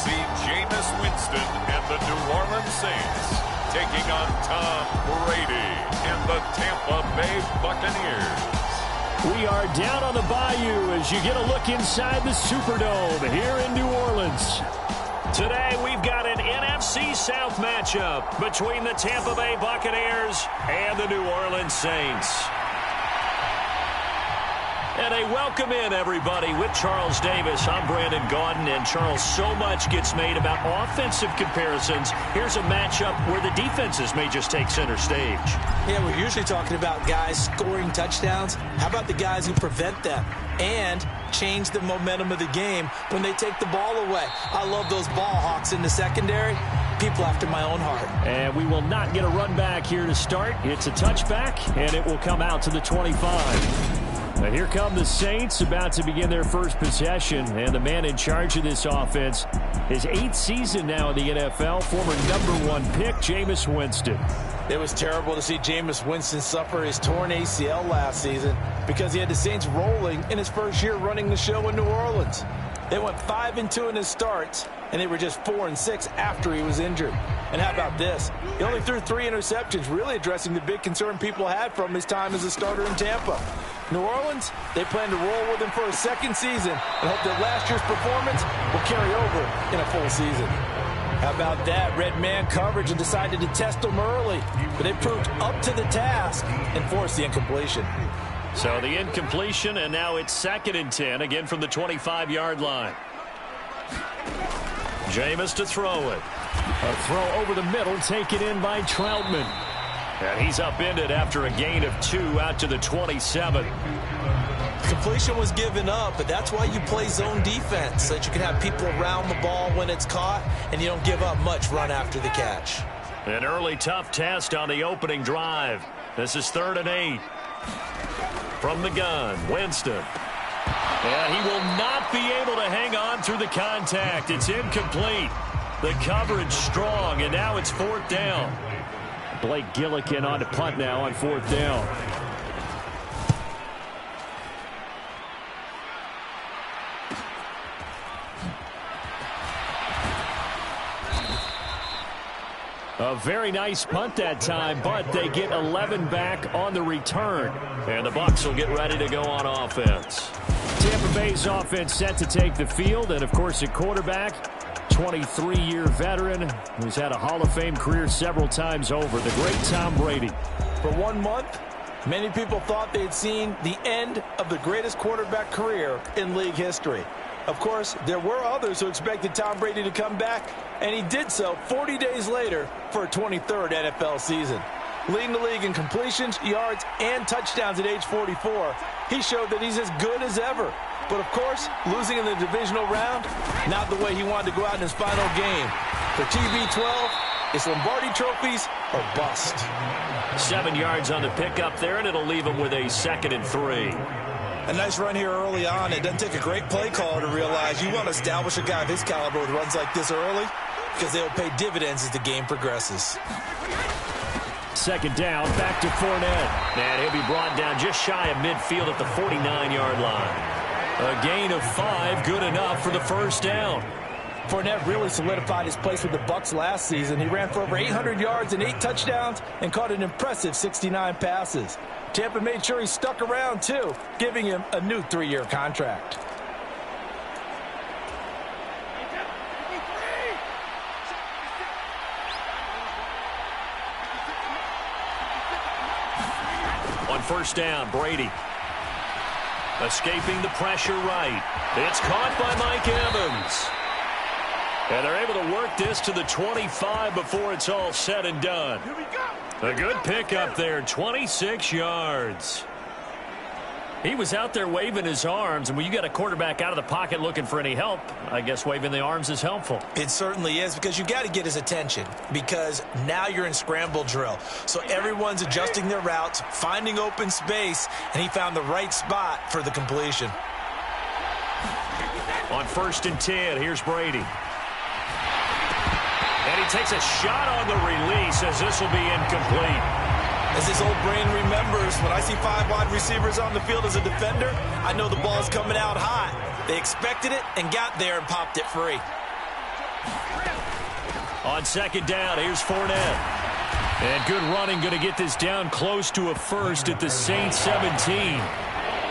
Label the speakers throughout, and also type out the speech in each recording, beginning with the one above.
Speaker 1: see Jameis Winston and the New Orleans Saints taking on Tom Brady and the Tampa Bay Buccaneers.
Speaker 2: We are down on the bayou as you get a look inside the Superdome here in New Orleans. Today we've got an NFC South matchup between the Tampa Bay Buccaneers and the New Orleans Saints. And a welcome in, everybody, with Charles Davis. I'm Brandon Gaudin, and Charles, so much gets made about offensive comparisons. Here's a matchup where the defenses may just take center stage.
Speaker 3: Yeah, we're usually talking about guys scoring touchdowns. How about the guys who prevent them and change the momentum of the game when they take the ball away? I love those ball hawks in the secondary. People after my own heart.
Speaker 2: And we will not get a run back here to start. It's a touchback, and it will come out to the 25. And here come the Saints, about to begin their first possession. And the man in charge of this offense, his 8th season now in the NFL, former #1 pick, Jameis Winston.
Speaker 3: It was terrible to see Jameis Winston suffer his torn ACL last season because he had the Saints rolling in his first year running the show in New Orleans. They went 5-2 in his starts, and they were just 4-6 after he was injured. And how about this? He only threw 3 interceptions, really addressing the big concern people had from his time as a starter in Tampa. New Orleans, they plan to roll with him for a second season and hope that last year's performance will carry over in a full season. How about that? Red man coverage and decided to test them early, but they proved up to the task and forced the incompletion.
Speaker 2: So the incompletion, and now it's 2nd and 10, again from the 25-yard line. Jameis to throw it. A throw over the middle, taken in by Troutman. And he's upended after a gain of 2 out to the 27.
Speaker 3: Completion was given up, but that's why you play zone defense, so that you can have people around the ball when it's caught, and you don't give up much run after the catch.
Speaker 2: An early tough test on the opening drive. This is 3rd and 8. From the gun, Winston. And he will not be able to hang on through the contact. It's incomplete. The coverage strong, and now it's 4th down. Blake Gillikin on to punt now on 4th down. A very nice punt that time, but they get 11 back on the return. And the Bucs will get ready to go on offense. Tampa Bay's offense set to take the field, and of course at quarterback, 23-year veteran who's had a Hall of Fame career several times over, the great Tom Brady.
Speaker 3: For 1 month, many people thought they'd seen the end of the greatest quarterback career in league history. Of course, there were others who expected Tom Brady to come back, and he did so 40 days later for a 23rd NFL season. Leading the league in completions, yards, and touchdowns at age 44, he showed that he's as good as ever. But, of course, losing in the divisional round, not the way he wanted to go out in his final game. For TB12, it's Lombardi trophies or bust.
Speaker 2: 7 yards on the pickup there, and it'll leave him with a 2nd and 3.
Speaker 3: A nice run here early on. It doesn't take a great play caller to realize you want to establish a guy of his caliber with runs like this early because they'll pay dividends as the game progresses.
Speaker 2: 2nd down, back to Fournette. And he'll be brought down just shy of midfield at the 49-yard line. A gain of 5, good enough for the 1st down. Fournette really solidified his place with the Bucs last season. He ran for over 800 yards and 8 touchdowns and caught an impressive 69 passes. Tampa made sure he stuck around, too, giving him a new 3-year contract. On 1st down, Brady. Escaping the pressure right. It's caught by Mike Evans. And they're able to work this to the 25 before it's all said and done. Here we go. A good pickup there, 26 yards. He was out there waving his arms, and when you got a quarterback out of the pocket looking for any help, I guess waving the arms is helpful.
Speaker 3: It certainly is, because you got to get his attention, because now you're in scramble drill. So everyone's adjusting their routes, finding open space, and he found the right spot for the completion.
Speaker 2: On 1st and 10, here's Brady. And he takes a shot on the release as this will be incomplete.
Speaker 3: As his old brain remembers, when I see 5 wide receivers on the field as a defender, I know the ball's coming out hot. They expected it and got there and popped it free.
Speaker 2: On second down, here's Fournette. And good running, going to get this down close to a first at the Saints 17.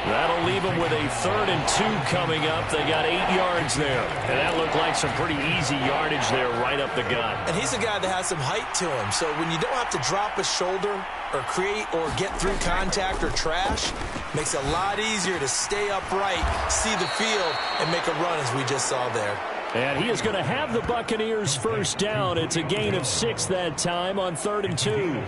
Speaker 2: That'll leave them with a 3rd and 2 coming up. They got 8 yards there. And that looked like some pretty easy yardage there right up the gut.
Speaker 3: And he's a guy that has some height to him. So when you don't have to drop a shoulder or create or get through contact or trash, makes it a lot easier to stay upright, see the field, and make a run as we just saw there.
Speaker 2: And he is going to have the Buccaneers first down. It's a gain of 6 that time on 3rd and 2.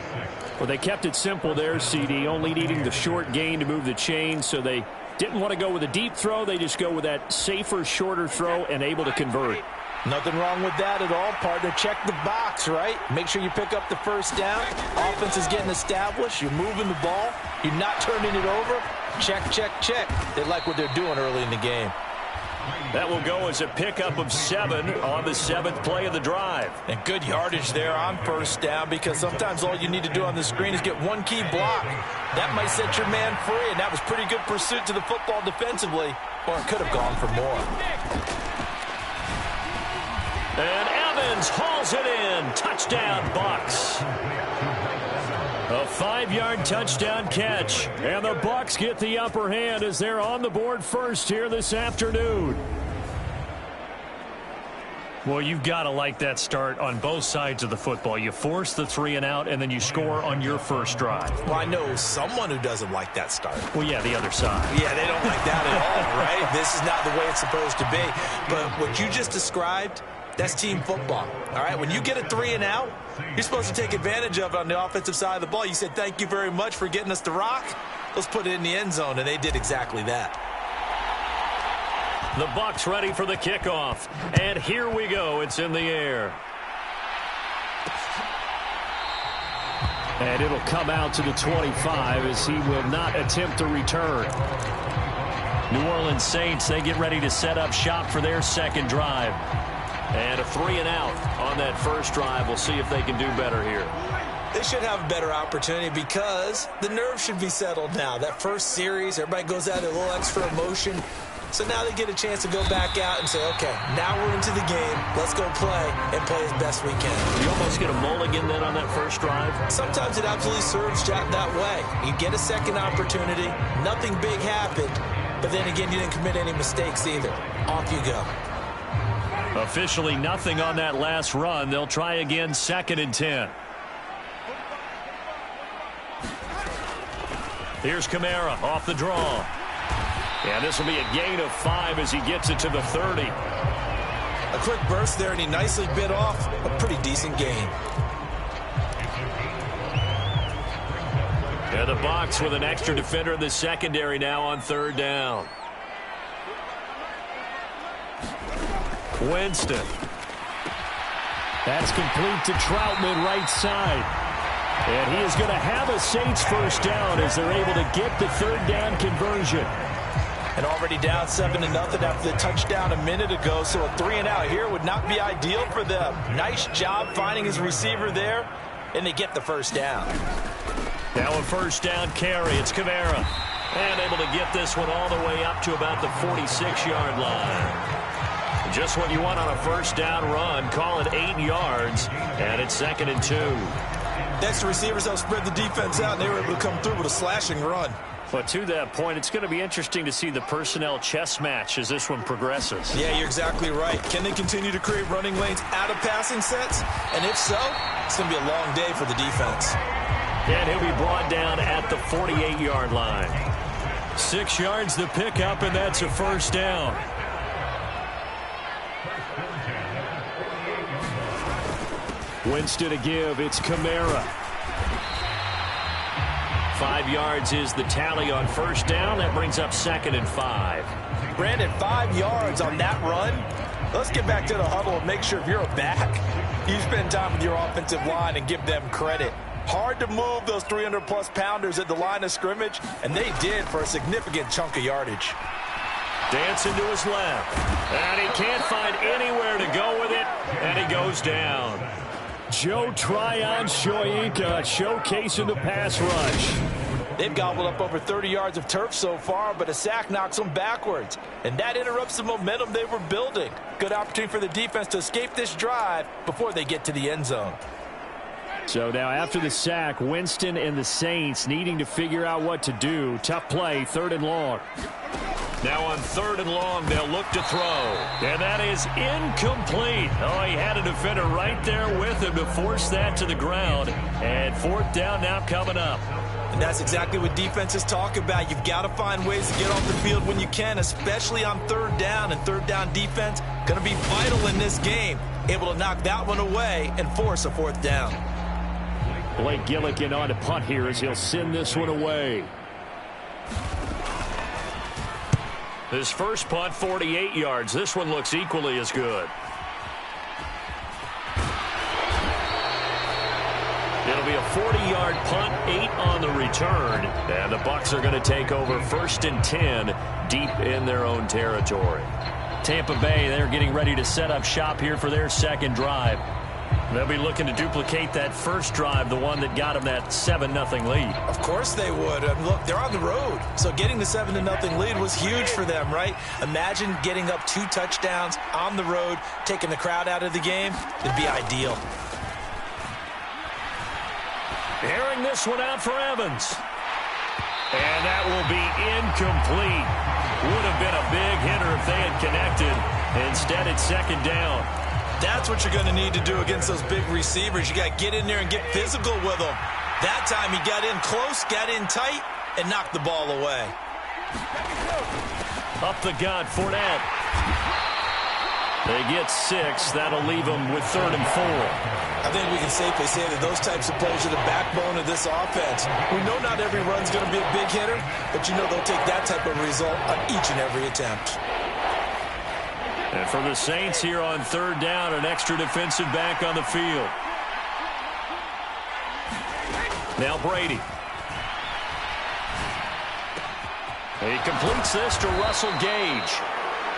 Speaker 2: Well, they kept it simple there, CD, only needing the short gain to move the chain, so they didn't want to go with a deep throw. They just go with that safer, shorter throw and able to convert.
Speaker 3: Nothing wrong with that at all, partner. Check the box, right? Make sure you pick up the first down. Offense is getting established. You're moving the ball. You're not turning it over. Check, check, check. They like what they're doing early in the game.
Speaker 2: That will go as a pickup of 7 on the 7th play of the drive.
Speaker 3: And good yardage there on first down, because sometimes all you need to do on the screen is get one key block. That might set your man free, and that was pretty good pursuit to the football defensively, or it could have gone for more.
Speaker 2: And Evans hauls it in. Touchdown, Bucs. A 5-yard touchdown catch. And the Bucs get the upper hand as they're on the board first here this afternoon. Well, you've got to like that start on both sides of the football. You force the 3 and out, and then you score on your first drive.
Speaker 3: Well, I know someone who doesn't like that start.
Speaker 2: Well, yeah, the other side.
Speaker 3: Yeah, they don't like that at all, right? This is not the way it's supposed to be. But what you just described, that's team football, all right? When you get a 3 and out, you're supposed to take advantage of it on the offensive side of the ball. You said, thank you very much for getting us the rock. Let's put it in the end zone, and they did exactly that.
Speaker 2: The Bucs ready for the kickoff. And here we go. It's in the air. And it'll come out to the 25 as he will not attempt a return. New Orleans Saints, they get ready to set up shop for their second drive. And a 3 and out on that first drive. We'll see if they can do better here.
Speaker 3: They should have a better opportunity because the nerves should be settled now. That first series, everybody goes out a little extra emotion. So now they get a chance to go back out and say, okay, now we're into the game. Let's go play and play as best we can.
Speaker 2: You almost get a mulligan then on that first drive?
Speaker 3: Sometimes it absolutely serves that way. You get a second opportunity. Nothing big happened. But then again, you didn't commit any mistakes either. Off you go.
Speaker 2: Officially nothing on that last run. They'll try again, 2nd and 10. Here's Kamara off the draw. And this will be a gain of 5 as he gets it to the 30.
Speaker 3: A quick burst there, and he nicely bit off a pretty decent gain.
Speaker 2: And the Bucs with an extra defender in the secondary now on 3rd down. Winston. That's complete to Troutman right side. And he is going to have a Saints first down as they're able to get the 3rd down conversion.
Speaker 3: And already down 7-0 after the touchdown a minute ago, so a 3 and out here would not be ideal for them. Nice job finding his receiver there, and they get the first down.
Speaker 2: Now a first down carry. It's Kamara. And able to get this one all the way up to about the 46-yard line. Just what you want on a first down run. Call it 8 yards, and it's 2nd and 2.
Speaker 3: Next, the receivers helped spread the defense out, and they were able to come through with a slashing run.
Speaker 2: But to that point, it's going to be interesting to see the personnel chess match as this one progresses.
Speaker 3: Yeah, you're exactly right. Can they continue to create running lanes out of passing sets? And if so, it's going to be a long day for the defense.
Speaker 2: And he'll be brought down at the 48-yard line. 6 yards the pickup, and that's a first down. Winston to give. It's Kamara. 5 yards is the tally on first down. That brings up 2nd and 5.
Speaker 3: Brandon, 5 yards on that run. Let's get back to the huddle and make sure if you're a back, you spend time with your offensive line and give them credit. Hard to move those 300-plus pounders at the line of scrimmage, and they did for a significant chunk of yardage.
Speaker 2: Dancing to his left. And he can't find anywhere to go with it, and he goes down. Joe Tryon Shoyinka showcasing the pass rush.
Speaker 3: They've gobbled up over 30 yards of turf so far, but a sack knocks them backwards. And that interrupts the momentum they were building. Good opportunity for the defense to escape this drive before they get to the end zone.
Speaker 2: So now after the sack, Winston and the Saints needing to figure out what to do. Tough play, 3rd and long. Now on 3rd and long, they'll look to throw. And that is incomplete. Oh, he had a defender right there with him to force that to the ground. And 4th down now coming up.
Speaker 3: And that's exactly what defenses talk about. You've got to find ways to get off the field when you can, especially on 3rd down. And 3rd down defense going to be vital in this game. Able to knock that one away and force a 4th down.
Speaker 2: Blake Gillikin on to punt here as he'll send this one away. His first punt, 48 yards. This one looks equally as good. It'll be a 40-yard punt, 8 on the return. And the Bucs are going to take over 1st and 10 deep in their own territory. Tampa Bay, they're getting ready to set up shop here for their 2nd drive. They'll be looking to duplicate that first drive, the one that got them that 7-0 lead.
Speaker 3: Of course they would. Look, they're on the road. So getting the 7-0 lead was huge for them, right? Imagine getting up 2 touchdowns on the road, taking the crowd out of the game. It'd be ideal.
Speaker 2: Airing this one out for Evans. And that will be incomplete. Would have been a big hitter if they had connected. Instead, it's 2nd down.
Speaker 3: That's what you're going to need to do against those big receivers. You got to get in there and get physical with them. That time he got in close, got in tight, and knocked the ball away.
Speaker 2: Up the gut, Fournette. They get 6. That'll leave them with 3rd and 4.
Speaker 3: I think we can safely say that those types of plays are the backbone of this offense. We know not every run's going to be a big hitter, but you know they'll take that type of result on each and every attempt.
Speaker 2: And for the Saints here on 3rd down, an extra defensive back on the field. Now Brady. He completes this to Russell Gage.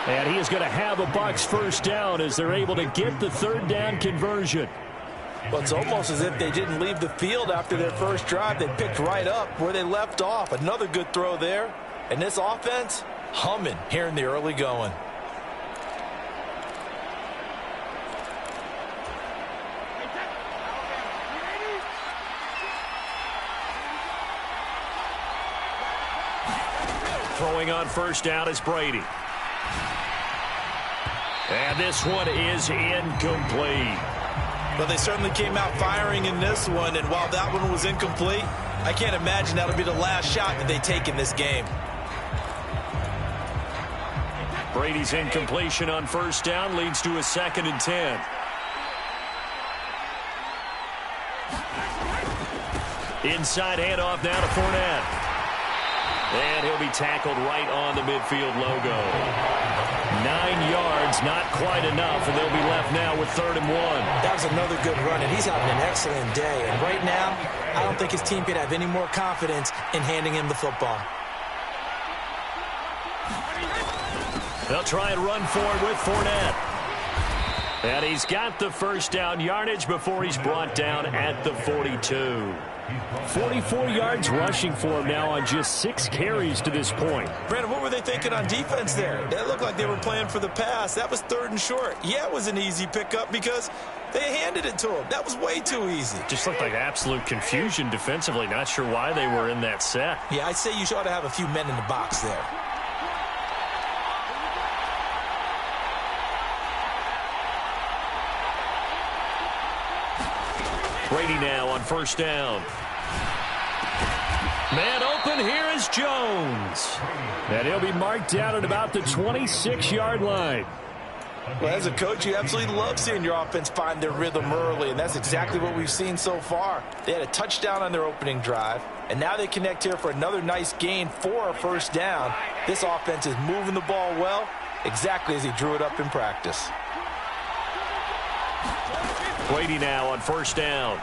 Speaker 2: And he is going to have a Bucs 1st down as they're able to get the 3rd down conversion.
Speaker 3: Well, it's almost as if they didn't leave the field after their first drive. They picked right up where they left off. Another good throw there. And this offense, humming here in the early going.
Speaker 2: Throwing on 1st down is Brady. And this one is incomplete.
Speaker 3: Well, they certainly came out firing in this one, and while that one was incomplete, I can't imagine that'll be the last shot that they take in this game.
Speaker 2: Brady's incompletion on 1st down leads to a 2nd and 10. Inside handoff now to Fournette. And he'll be tackled right on the midfield logo. 9 yards, not quite enough, and they'll be left now with 3rd and 1.
Speaker 3: That was another good run, and he's having an excellent day. And right now, I don't think his team could have any more confidence in handing him the football.
Speaker 2: They'll try and run forward with Fournette. And he's got the 1st down yardage before he's brought down at the 42. 44 yards rushing for him now on just 6 carries to this point.
Speaker 3: Brandon, what were they thinking on defense there? That looked like they were playing for the pass. That was 3rd and short. Yeah, it was an easy pickup because they handed it to him. That was way too easy.
Speaker 2: Just looked like absolute confusion defensively. Not sure why they were in that set.
Speaker 3: Yeah, I'd say you ought to have a few men in the box there.
Speaker 2: Brady now on 1st down. Man open, here is Jones. And he'll be marked down at about the 26-yard line.
Speaker 3: Well, as a coach, you absolutely love seeing your offense find their rhythm early, and that's exactly what we've seen so far. They had a touchdown on their opening drive, and now they connect here for another nice gain for a 1st down. This offense is moving the ball well, exactly as he drew it up in practice.
Speaker 2: Brady now on 1st down.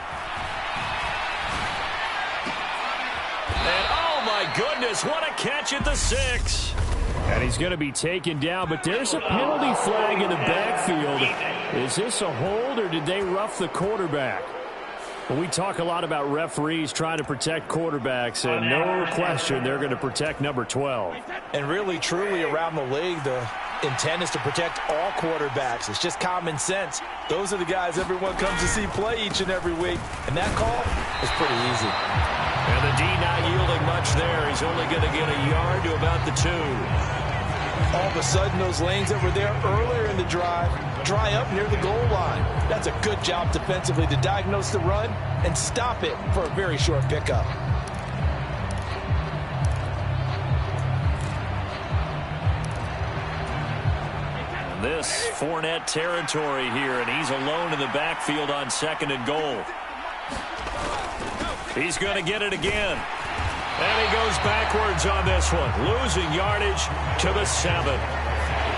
Speaker 2: And oh my goodness, what a catch at the 6. And he's going to be taken down, but there's a penalty flag in the backfield. Is this a hold or did they rough the quarterback? Well, we talk a lot about referees trying to protect quarterbacks, and no question they're going to protect number 12.
Speaker 3: And really, truly, around the league, the intent is to protect all quarterbacks. It's just common sense. Those are the guys everyone comes to see play each and every week, and that call is pretty easy.
Speaker 2: And the D not yielding much there. He's only going to get a yard to about the 2.
Speaker 3: All of a sudden, those lanes that were there earlier in the drive dry up near the goal line. That's a good job defensively to diagnose the run and stop it for a very short pickup.
Speaker 2: This Fournette territory here, and he's alone in the backfield on 2nd and goal. He's going to get it again. And he goes backwards on this one, losing yardage to the 7.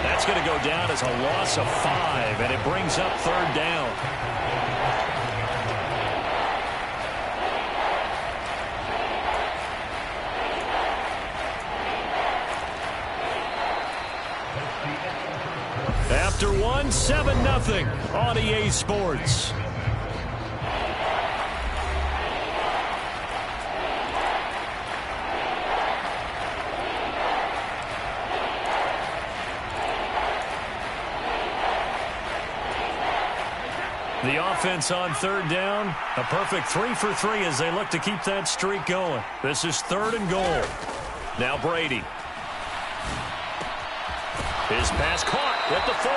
Speaker 2: That's going to go down as a loss of 5, and it brings up 3rd down. After 1, 7-0 on EA Sports. The offense on 3rd down, a perfect 3 for 3 as they look to keep that streak going. This is 3rd and goal. Now Brady. His pass caught at the 4.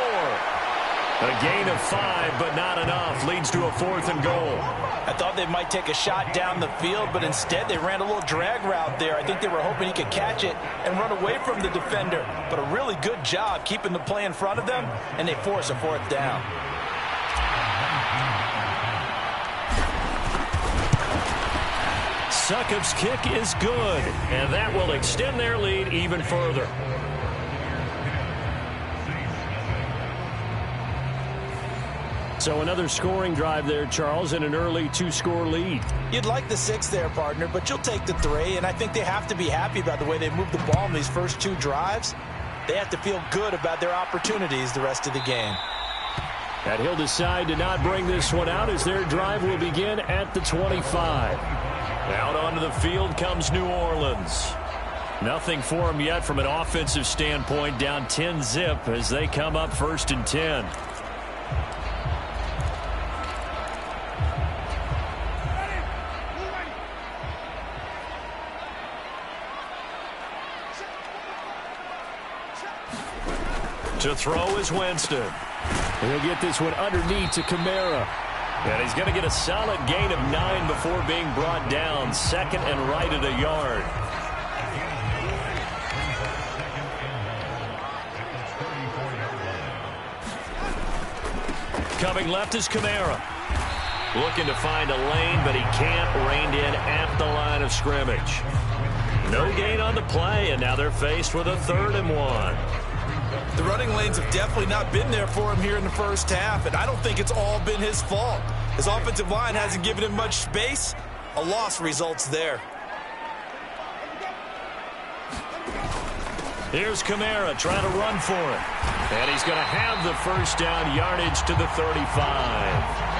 Speaker 2: A gain of 5, but not enough. Leads to a 4th and goal.
Speaker 3: I thought they might take a shot down the field, but instead they ran a little drag route there. I think they were hoping he could catch it and run away from the defender. But a really good job keeping the play in front of them, and they force a 4th down.
Speaker 2: Succop's kick is good, and that will extend their lead even further. So another scoring drive there, Charles, and an early 2-score lead.
Speaker 3: You'd like the 6 there, partner, but you'll take the 3, and I think they have to be happy about the way they moved the ball in these first 2 drives. They have to feel good about their opportunities the rest of the game.
Speaker 2: And he'll decide to not bring this one out as their drive will begin at the 25. Out onto the field comes New Orleans. Nothing for them yet from an offensive standpoint, down 10-zip as they come up 1st and 10. To throw is Winston. He'll get this one underneath to Kamara. And he's going to get a solid gain of 9 before being brought down. 2nd and right at a yard. Coming left is Kamara. Looking to find a lane, but he can't. Reined in at the line of scrimmage. No gain on the play, and now they're faced with a 3rd and 1.
Speaker 3: The running lanes have definitely not been there for him here in the first half, and I don't think it's all been his fault. His offensive line hasn't given him much space. A loss results there.
Speaker 2: Here's Kamara trying to run for it. And he's going to have the 1st down, yardage to the 35.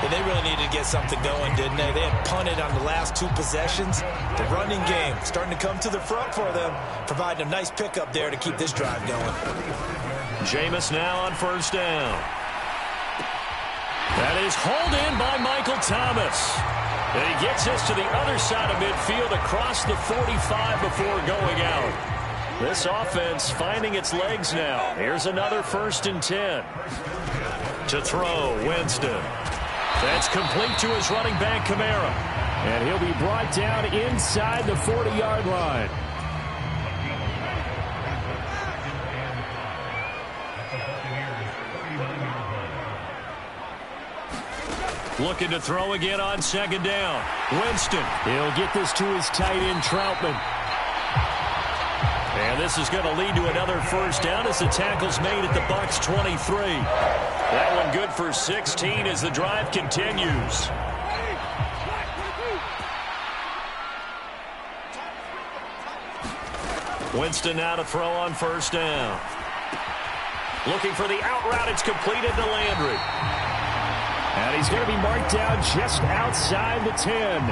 Speaker 3: And they really needed to get something going, didn't they? They had punted on the last 2 possessions. The running game starting to come to the front for them, providing a nice pickup there to keep this drive going.
Speaker 2: Jameis now on 1st down. That is hauled in by Michael Thomas. And he gets us to the other side of midfield across the 45 before going out. This offense finding its legs now. Here's another 1st and 10. To throw, Winston. That's complete to his running back, Kamara. And he'll be brought down inside the 40-yard line. Looking to throw again on 2nd down. Winston. He'll get this to his tight end, Troutman. And this is going to lead to another 1st down as the tackle's made at the Bucs 23. That one good for 16 as the drive continues. Winston now to throw on 1st down. Looking for the out route. It's completed to Landry. And he's going to be marked down just outside the 10.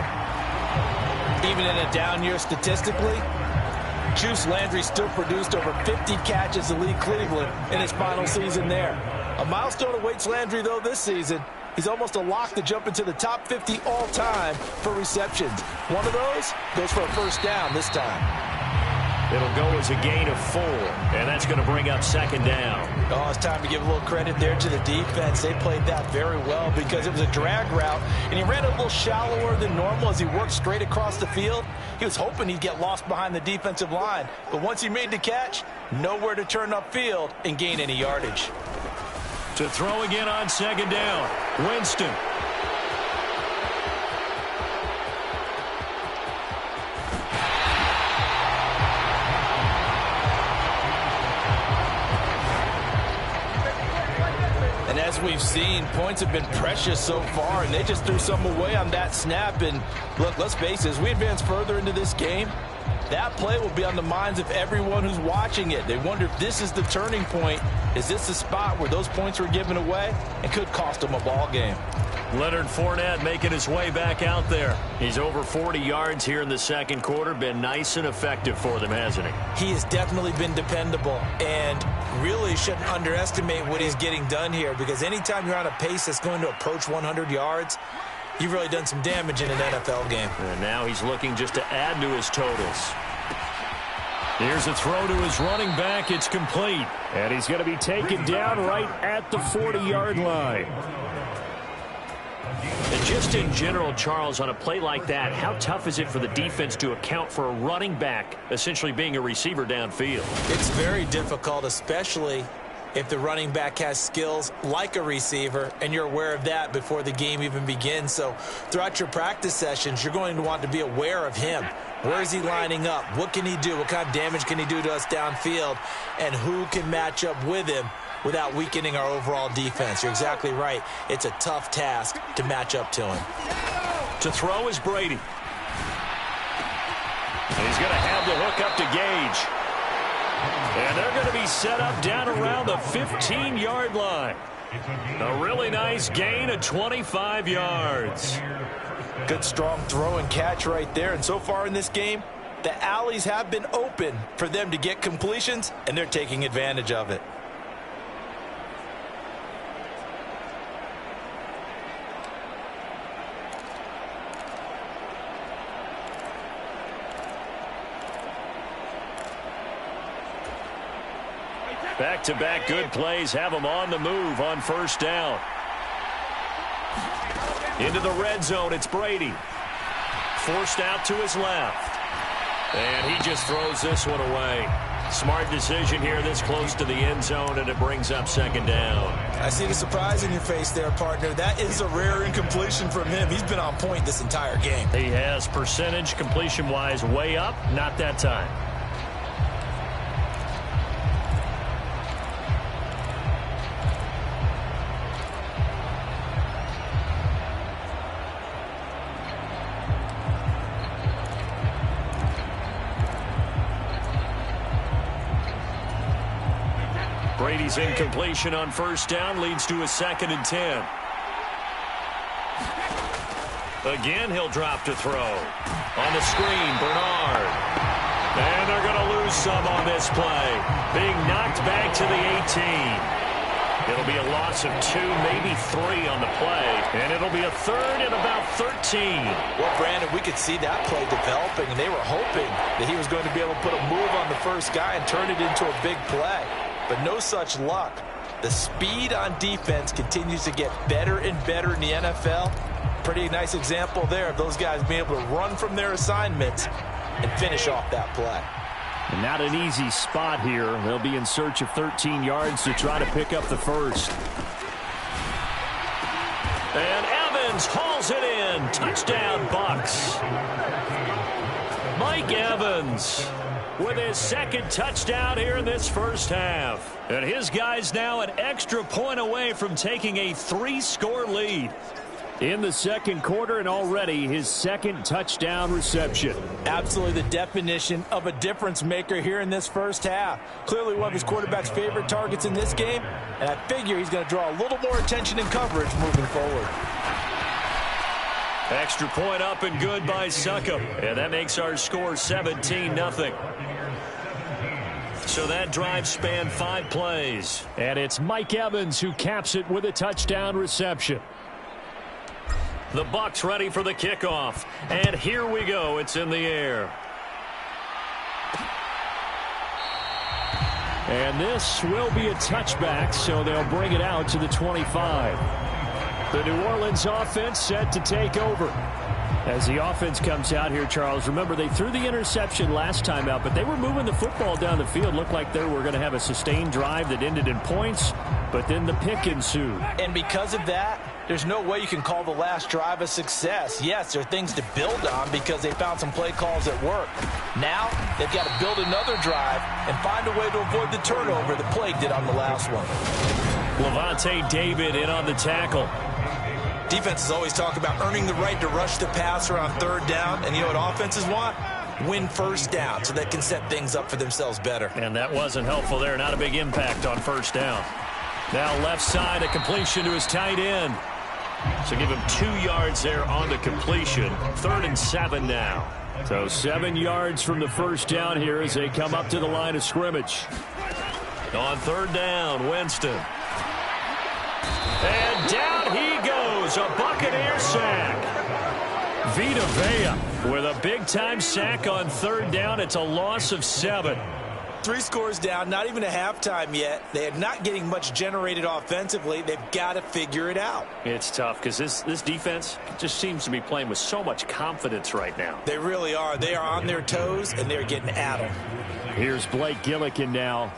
Speaker 3: Even in a down year statistically, Juice Landry still produced over 50 catches to lead Cleveland in his final season there. A milestone awaits Landry, though, this season. He's almost a lock to jump into the top 50 all-time for receptions. One of those goes for a first down this time.
Speaker 2: It'll go as a gain of 4, and that's going to bring up second down.
Speaker 3: Oh, it's time to give a little credit there to the defense. They played that very well because it was a drag route, and he ran a little shallower than normal as he worked straight across the field. He was hoping he'd get lost behind the defensive line, but once he made the catch, nowhere to turn upfield and gain any yardage.
Speaker 2: To throw again on second down, Winston.
Speaker 3: And as we've seen, points have been precious so far, and they just threw some away on that snap. And look, let's face it, as we advance further into this game, that play will be on the minds of everyone who's watching it. They wonder if this is the turning point. Is this the spot where those points were given away and could cost them a ball game?
Speaker 2: Leonard Fournette making his way back out there. He's over 40 yards here in the second quarter. Been nice and effective for them, hasn't he?
Speaker 3: He has definitely been dependable, and really shouldn't underestimate what he's getting done here, because anytime you're on a pace that's going to approach 100 yards, you've really done some damage in an NFL game.
Speaker 2: And now he's looking just to add to his totals. Here's a throw to his running back. It's complete. And he's going to be taken down right at the 40-yard line. And just in general, Charles, on a play like that, how tough is it for the defense to account for a running back essentially being a receiver downfield?
Speaker 3: It's very difficult, especially if the running back has skills like a receiver, and you're aware of that before the game even begins. So throughout your practice sessions, you're going to want to be aware of him. Where is he lining up? What can he do? What kind of damage can he do to us downfield? And who can match up with him without weakening our overall defense? You're exactly right. It's a tough task to match up to him.
Speaker 2: To throw is Brady. And he's going to have the hook up to Gage. And they're going to be set up down around the 15-yard line. A really nice gain of 25 yards.
Speaker 3: Good strong throw and catch right there. And so far in this game, the alleys have been open for them to get completions, and they're taking advantage of it.
Speaker 2: Back-to-back good plays have them on the move on first down. Into the red zone, it's Brady. Forced out to his left. And he just throws this one away. Smart decision here this close to the end zone, and it brings up second down.
Speaker 3: I see the surprise in your face there, partner. That is a rare incompletion from him. He's been on point this entire game.
Speaker 2: He has percentage completion-wise way up, not that time. Brady's incompletion on first down leads to a 2nd and 10. Again, he'll drop to throw. On the screen, Bernard. And they're going to lose some on this play. Being knocked back to the 18. It'll be a loss of 2, maybe 3 on the play. And it'll be a 3rd and about 13.
Speaker 3: Well, Brandon, we could see that play developing, and they were hoping that he was going to be able to put a move on the first guy and turn it into a big play. But no such luck. The speed on defense continues to get better and better in the NFL. Pretty nice example there of those guys being able to run from their assignments and finish off that play.
Speaker 2: And not an easy spot here. They'll be in search of 13 yards to try to pick up the first. And Evans hauls it in. Touchdown, Bucs. Mike Evans with his 2nd touchdown here in this first half. And his guys now an extra point away from taking a 3-score lead. in the second quarter, and already his second touchdown reception.
Speaker 3: Absolutely the definition of a difference maker here in this first half. Clearly one of his quarterback's favorite targets in this game, and I figure he's going to draw a little more attention and coverage moving forward.
Speaker 2: Extra point up and good by Succop, and that makes our score 17-0. So that drive spanned 5 plays, and it's Mike Evans who caps it with a touchdown reception. The Bucs ready for the kickoff, and here we go. It's in the air. And this will be a touchback, so they'll bring it out to the 25. The New Orleans offense set to take over. As the offense comes out here, Charles, remember they threw the interception last time out, but they were moving the football down the field. Looked like they were going to have a sustained drive that ended in points, but then the pick ensued.
Speaker 3: And because of that, there's no way you can call the last drive a success. Yes, there are things to build on because they found some play calls that work. Now, they've got to build another drive and find a way to avoid the turnover the play did on the last one.
Speaker 2: Levante David in on the tackle.
Speaker 3: Defenses always talk about earning the right to rush the passer on third down. And you know what offenses want? Win first down so they can set things up for themselves better.
Speaker 2: And that wasn't helpful there. Not a big impact on first down. Now left side, a completion to his tight end. So give him 2 yards there on the completion. 3rd and 7 now. So 7 yards from the first down here as they come up to the line of scrimmage. On 3rd down, Winston. And down he goes. A Buccaneer sack. Vita Vea with a big-time sack on 3rd down. It's a loss of 7.
Speaker 3: 3 scores down, not even a halftime yet. They are not getting much generated offensively. They've got to figure it out.
Speaker 2: It's tough because this defense just seems to be playing with so much confidence right now.
Speaker 3: They really are. They are on their toes, and they're getting at them.
Speaker 2: Here's Blake Gillikin now.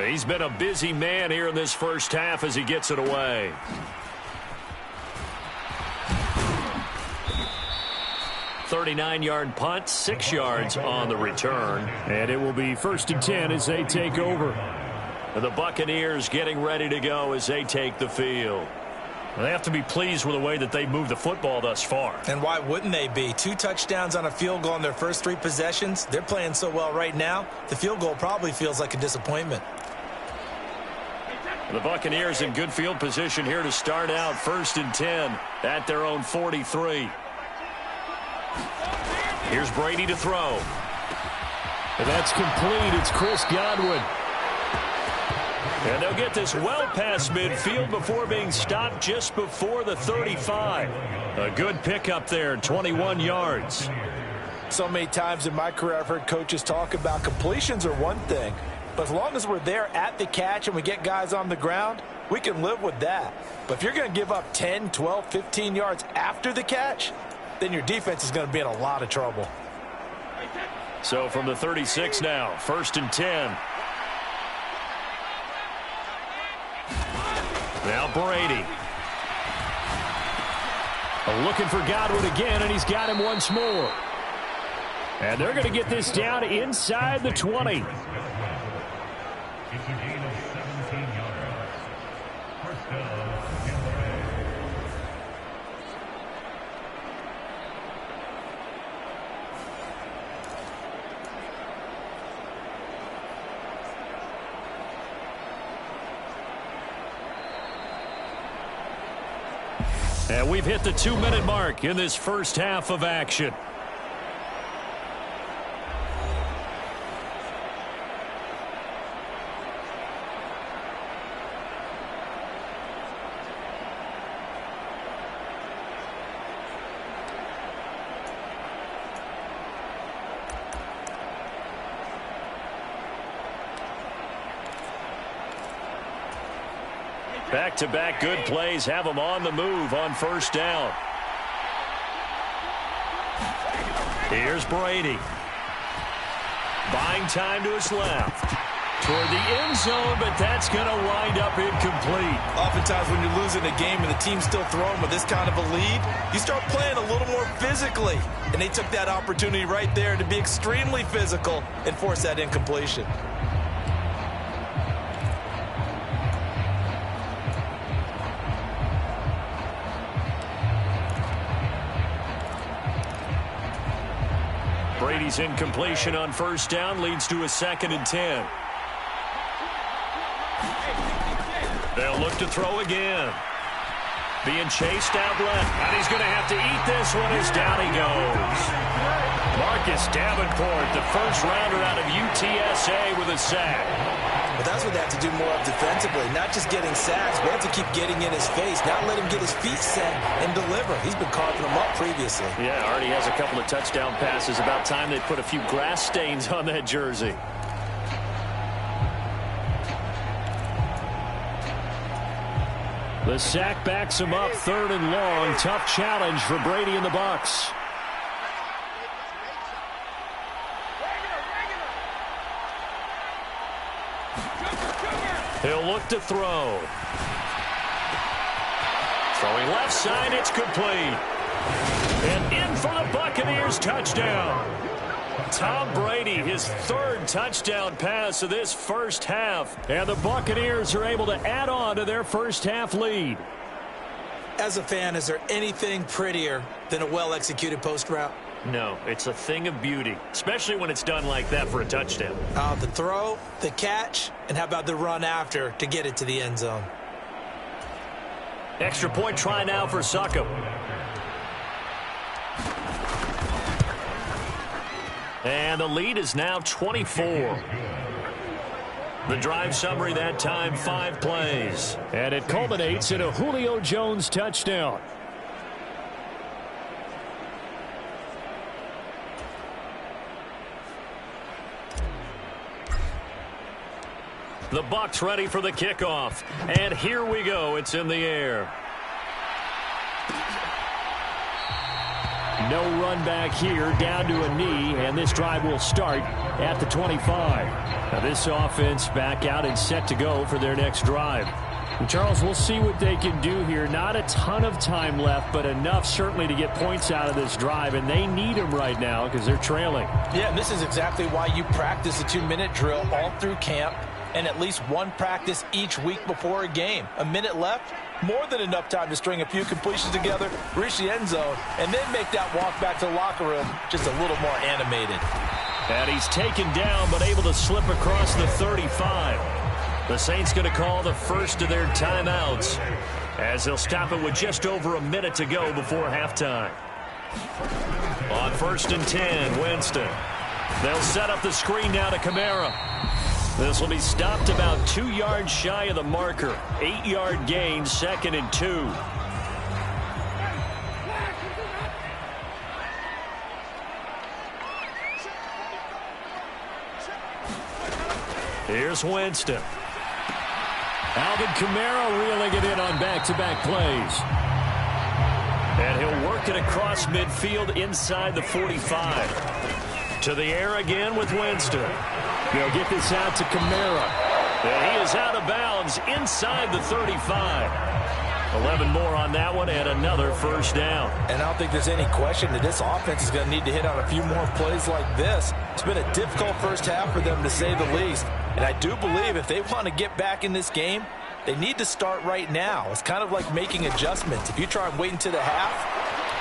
Speaker 2: He's been a busy man here in this first half as he gets it away. .39-yard punt, 6 yards on the return. And it will be 1st and 10 as they take over. The Buccaneers getting ready to go as they take the field. They have to be pleased with the way that they moved the football thus far.
Speaker 3: And why wouldn't they be? 2 touchdowns on a field goal in their first 3 possessions. They're playing so well right now, the field goal probably feels like a disappointment.
Speaker 2: The Buccaneers in good field position here to start out 1st and 10 at their own 43. Here's Brady to throw. And that's complete. It's Chris Godwin. And they'll get this well past midfield before being stopped just before the 35. A good pickup there, 21 yards.
Speaker 3: So many times in my career I've heard coaches talk about completions are one thing, but as long as we're there at the catch and we get guys on the ground, we can live with that. But if you're going to give up 10, 12, 15 yards after the catch, then your defense is going to be in a lot of trouble.
Speaker 2: So from the 36 now, 1st and 10. Now Brady. Looking for Godwin again, and he's got him once more. And they're going to get this down inside the 20. And we've hit the 2-minute mark in this first half of action. Back-to-back good plays have them on the move on 1st down. Here's Brady. Buying time to his left. Toward the end zone, but that's going to wind up incomplete.
Speaker 3: Oftentimes when you're losing a game and the team's still throwing with this kind of a lead, you start playing a little more physically. And they took that opportunity right there to be extremely physical and force that incompletion.
Speaker 2: Brady's incompletion on first down leads to a 2nd and 10. They'll look to throw again. Being chased out left. And he's going to have to eat this one as down he goes. Marcus Davenport, the first rounder out of UTSA with a sack.
Speaker 3: But that's what they have to do more of defensively. Not just getting sacks, but have to keep getting in his face. Not let him get his feet set and deliver. He's been carving them up previously.
Speaker 2: Yeah, already has a couple of touchdown passes. About time they put a few grass stains on that jersey. The sack backs him up, 3rd and long. Tough challenge for Brady and the Bucs. He'll look to throw. Throwing left side, it's complete. And in for the Buccaneers, touchdown. Tom Brady, his 3rd touchdown pass of this first half. And the Buccaneers are able to add on to their first half lead.
Speaker 3: As a fan, is there anything prettier than a well-executed post route?
Speaker 2: No, it's a thing of beauty, especially when it's done like that for a touchdown.
Speaker 3: The throw, the catch, and how about the run after to get it to the end zone?
Speaker 2: Extra point try now for Succop. And the lead is now 24. The drive summary that time, 5 plays. And it culminates in a Julio Jones touchdown. The Bucs ready for the kickoff. And here we go. It's in the air. No run back here, down to a knee, and this drive will start at the 25. Now this offense back out and set to go for their next drive. And Charles, we'll see what they can do here. Not a ton of time left, but enough certainly to get points out of this drive, and they need them right now because they're trailing.
Speaker 3: Yeah, and this is exactly why you practice a 2-minute drill all through camp and at least one practice each week before a game. A minute left, more than enough time to string a few completions together, reach the end zone, and then make that walk back to the locker room just a little more animated.
Speaker 2: And he's taken down but able to slip across the 35. The Saints going to call the first of their timeouts as they'll stop it with just over a minute to go before halftime. On 1st and 10, Winston. They'll set up the screen now to Kamara. This will be stopped about 2 yards shy of the marker. 8-yard gain, 2nd and 2. Here's Winston. Alvin Kamara reeling it in on back-to-back plays. And he'll work it across midfield inside the 45. To the air again with Winston. They'll get this out to Kamara. And he is out of bounds inside the 35. 11 more on that one and another first down.
Speaker 3: And I don't think there's any question that this offense is going to need to hit on a few more plays like this. It's been a difficult first half for them, to say the least. And I do believe if they want to get back in this game, they need to start right now. It's kind of like making adjustments. If you try and wait until the half,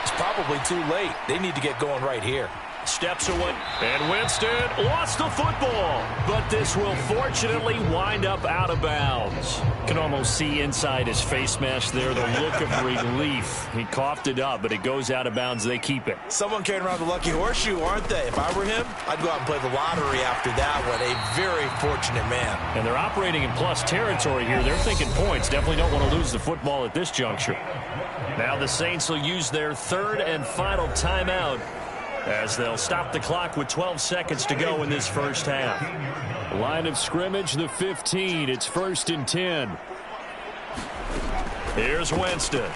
Speaker 3: it's probably too late. They need to get going right here.
Speaker 2: Steps away, and Winston lost the football, but this will fortunately wind up out of bounds. Can almost see inside his face mask there the look of relief. He coughed it up, but it goes out of bounds. They keep it.
Speaker 3: Someone carrying around the lucky horseshoe, aren't they? If I were him, I'd go out and play the lottery after that one. A very fortunate man.
Speaker 2: And they're operating in plus territory here. They're thinking points. Definitely don't want to lose the football at this juncture. Now the Saints will use their 3rd and final timeout, as they'll stop the clock with 12 seconds to go in this first half. Line of scrimmage, the 15. It's 1st and 10. Here's Winston.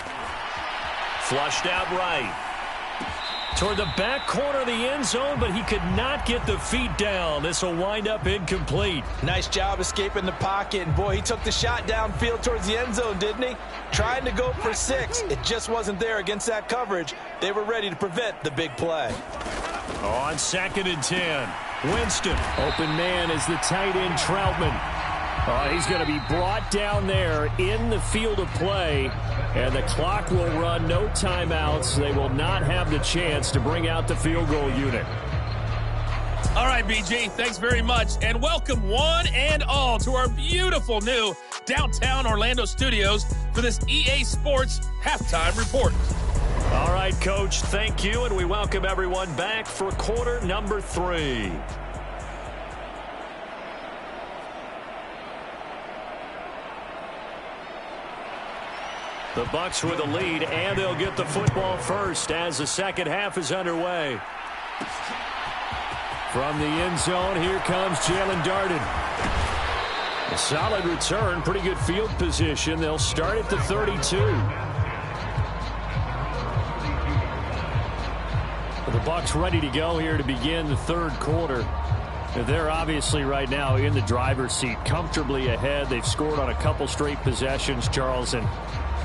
Speaker 2: Flushed out right. Toward the back corner of the end zone, but he could not get the feet down. This will wind up incomplete.
Speaker 3: Nice job escaping the pocket. And, boy, he took the shot downfield towards the end zone, didn't he? Trying to go for 6. It just wasn't there against that coverage. They were ready to prevent the big play.
Speaker 2: On 2nd and 10, Winston. Open man is the tight end, Troutman. He's going to be brought down there in the field of play, and the clock will run. No timeouts. They will not have the chance to bring out the field goal unit.
Speaker 4: All right, BG, thanks very much. And welcome one and all to our beautiful new downtown Orlando studios for this EA Sports Halftime Report.
Speaker 2: All right, Coach, thank you, and we welcome everyone back for quarter number 3. The Bucs with the lead, and they'll get the football first as the second half is underway. From the end zone, here comes Jalen Darden. A solid return, pretty good field position. They'll start at the 32. The Bucs ready to go here to begin the third quarter. They're obviously right now in the driver's seat, comfortably ahead. They've scored on a couple straight possessions, Charles, and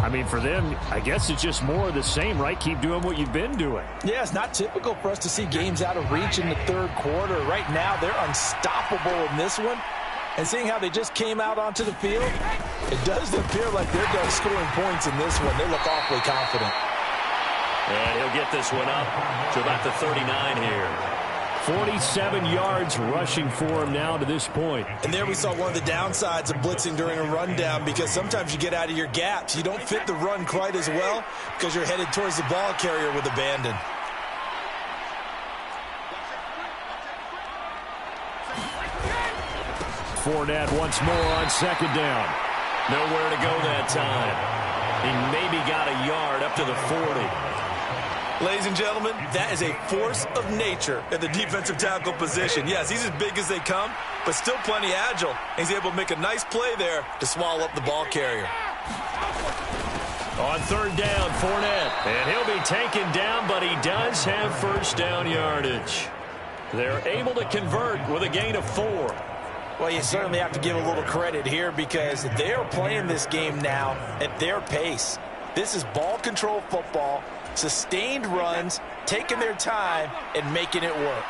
Speaker 2: I mean, for them, I guess it's just more of the same, right? Keep doing what you've been doing.
Speaker 3: Yeah, it's not typical for us to see games out of reach in the third quarter. Right now, they're unstoppable in this one. And seeing how they just came out onto the field, it does appear like they're done scoring points in this one. They look awfully confident.
Speaker 2: And he'll get this one up to about the 39 here. 47 yards rushing for him now to this point.
Speaker 3: And there we saw one of the downsides of blitzing during a rundown, because sometimes you get out of your gaps. You don't fit the run quite as well because you're headed towards the ball carrier with abandon.
Speaker 2: Fournette once more on second down. Nowhere to go that time. He maybe got a yard up to the 40.
Speaker 3: Ladies and gentlemen, that is a force of nature at the defensive tackle position. Yes, he's as big as they come, but still plenty agile. He's able to make a nice play there to swallow up the ball carrier.
Speaker 2: On third down, Fournette. And he'll be taken down, but he does have first down yardage. They're able to convert with a gain of 4.
Speaker 3: Well, you certainly have to give a little credit here because they're playing this game now at their pace. This is ball control football. Sustained runs, taking their time, and making it work.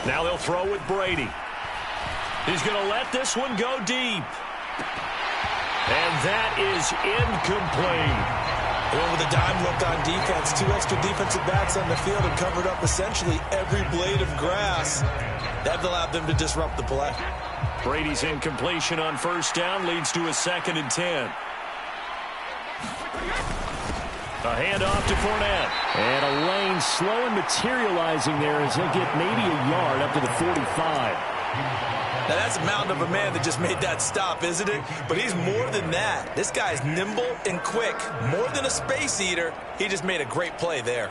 Speaker 2: Now they'll throw with Brady. He's going to let this one go deep. And that is incomplete.
Speaker 3: Well, with a dime look on defense, 2 extra defensive backs on the field and covered up essentially every blade of grass. That allowed them to disrupt the play.
Speaker 2: Brady's incompletion on first down leads to a 2nd and 10. A handoff to Fournette. And a lane slow and materializing there as he'll get maybe a yard up to the 45.
Speaker 3: Now, that's a mountain of a man that just made that stop, isn't it? But he's more than that. This guy's nimble and quick. More than a space eater, he just made a great play there.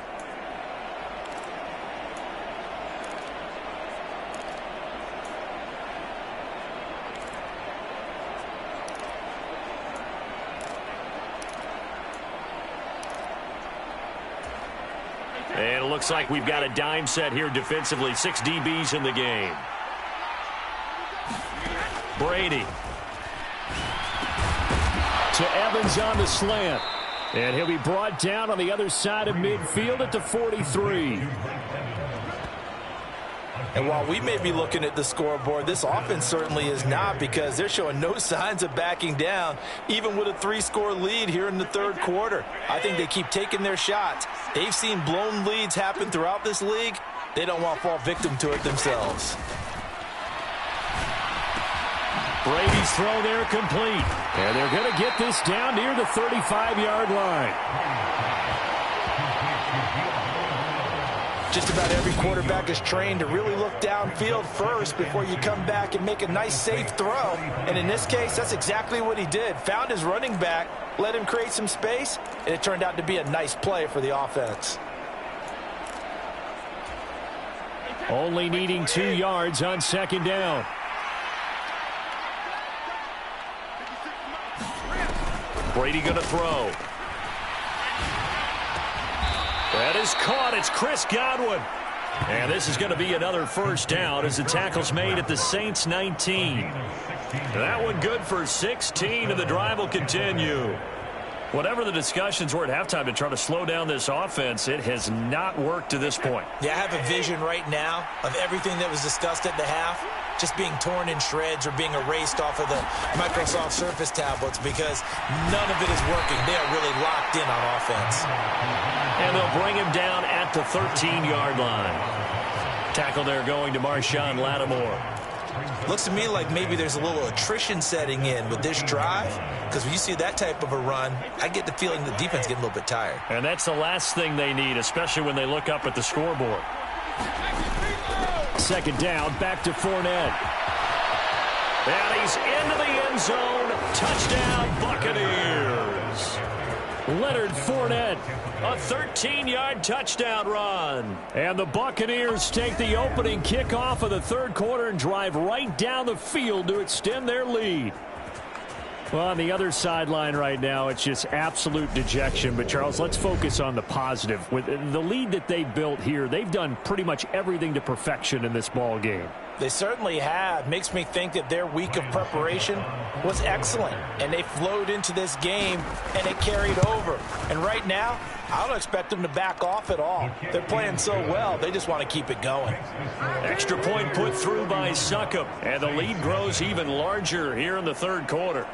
Speaker 2: And it looks like we've got a dime set here defensively. 6 DBs in the game. Brady to Evans on the slant. And he'll be brought down on the other side of midfield at the 43.
Speaker 3: And while we may be looking at the scoreboard, this offense certainly is not, because they're showing no signs of backing down, even with a 3-score lead here in the third quarter. I think they keep taking their shots. They've seen blown leads happen throughout this league. They don't want to fall victim to it themselves.
Speaker 2: Brady's throw there complete. And they're going to get this down near the 35-yard line.
Speaker 3: Just about every quarterback is trained to really look downfield first before you come back and make a nice, safe throw. And in this case, that's exactly what he did. Found his running back, let him create some space, and it turned out to be a nice play for the offense.
Speaker 2: Only needing 2 yards on second down. Brady going to throw. That is caught. It's Chris Godwin. And this is going to be another first down as the tackle's made at the Saints 19. That one good for 16, and the drive will continue. Whatever the discussions were at halftime to try to slow down this offense, it has not worked to this point.
Speaker 3: Yeah, I have a vision right now of everything that was discussed at the half. just being torn in shreds or being erased off of the Microsoft Surface tablets because none of it is working. They are really locked in on offense.
Speaker 2: And they'll bring him down at the 13-yard line. Tackle there going to Marshawn Lattimore.
Speaker 3: Looks to me like maybe there's a little attrition setting in with this drive, because when you see that type of a run, I get the feeling the defense getting a little bit tired.
Speaker 2: And that's the last thing they need, especially when they look up at the scoreboard. Second down, back to Fournette. And he's into the end zone. Touchdown, Buccaneers. Leonard Fournette, a 13-yard touchdown run. And the Buccaneers take the opening kickoff of the third quarter and drive right down the field to extend their lead. Well, on the other sideline right now, it's just absolute dejection. But, Charles, let's focus on the positive. With the lead that they built here, they've done pretty much everything to perfection in this ball game.
Speaker 3: They certainly have. Makes me think that their week of preparation was excellent. And they flowed into this game, and it carried over. And right now, I don't expect them to back off at all. They're playing so well, they just want to keep it going.
Speaker 2: Extra point put through by Succop. And the lead grows even larger here in the third quarter.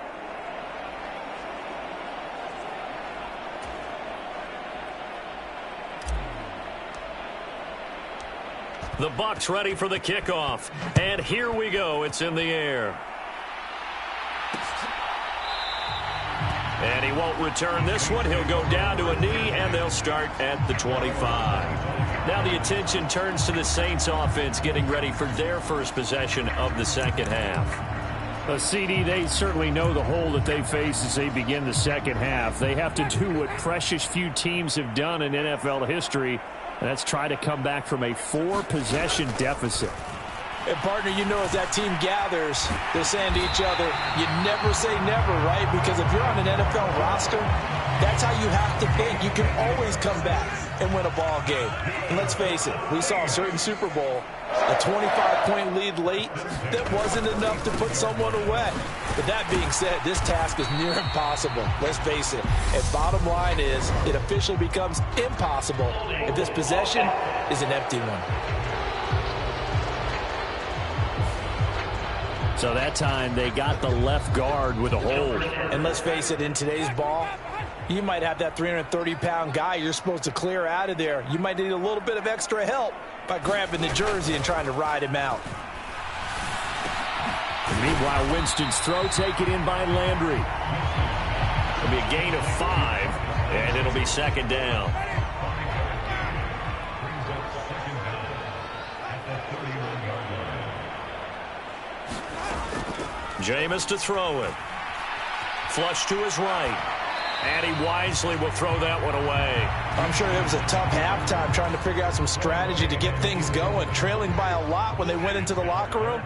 Speaker 2: The Bucs ready for the kickoff. And here we go. It's in the air. And he won't return this one. He'll go down to a knee, and they'll start at the 25. Now the attention turns to the Saints offense getting ready for their first possession of the second half. CD, they certainly know the hole that they face as they begin the second half. They have to do what precious few teams have done in NFL history. That's try to come back from a 4-possession deficit.
Speaker 3: And, partner, you know as that team gathers, they're saying to each other, you never say never, right? Because if you're on an NFL roster, that's how you have to think. You can always come back and win a ball game. And let's face it, we saw a certain Super Bowl, a 25-point lead late that wasn't enough to put someone away. But that being said, this task is near impossible. Let's face it. And bottom line is, it officially becomes impossible if this possession is an empty one.
Speaker 2: So that time they got the left guard with a hold.
Speaker 3: And let's face it, in today's ball, you might have that 330-pound guy you're supposed to clear out of there. You might need a little bit of extra help by grabbing the jersey and trying to ride him out.
Speaker 2: Meanwhile, Winston's throw taken in by Landry. It'll be a gain of 5, and it'll be second down. Jameis to throw it. Flush to his right. And he wisely will throw that one away.
Speaker 3: I'm sure it was a tough halftime trying to figure out some strategy to get things going. Trailing by a lot when they went into the locker room.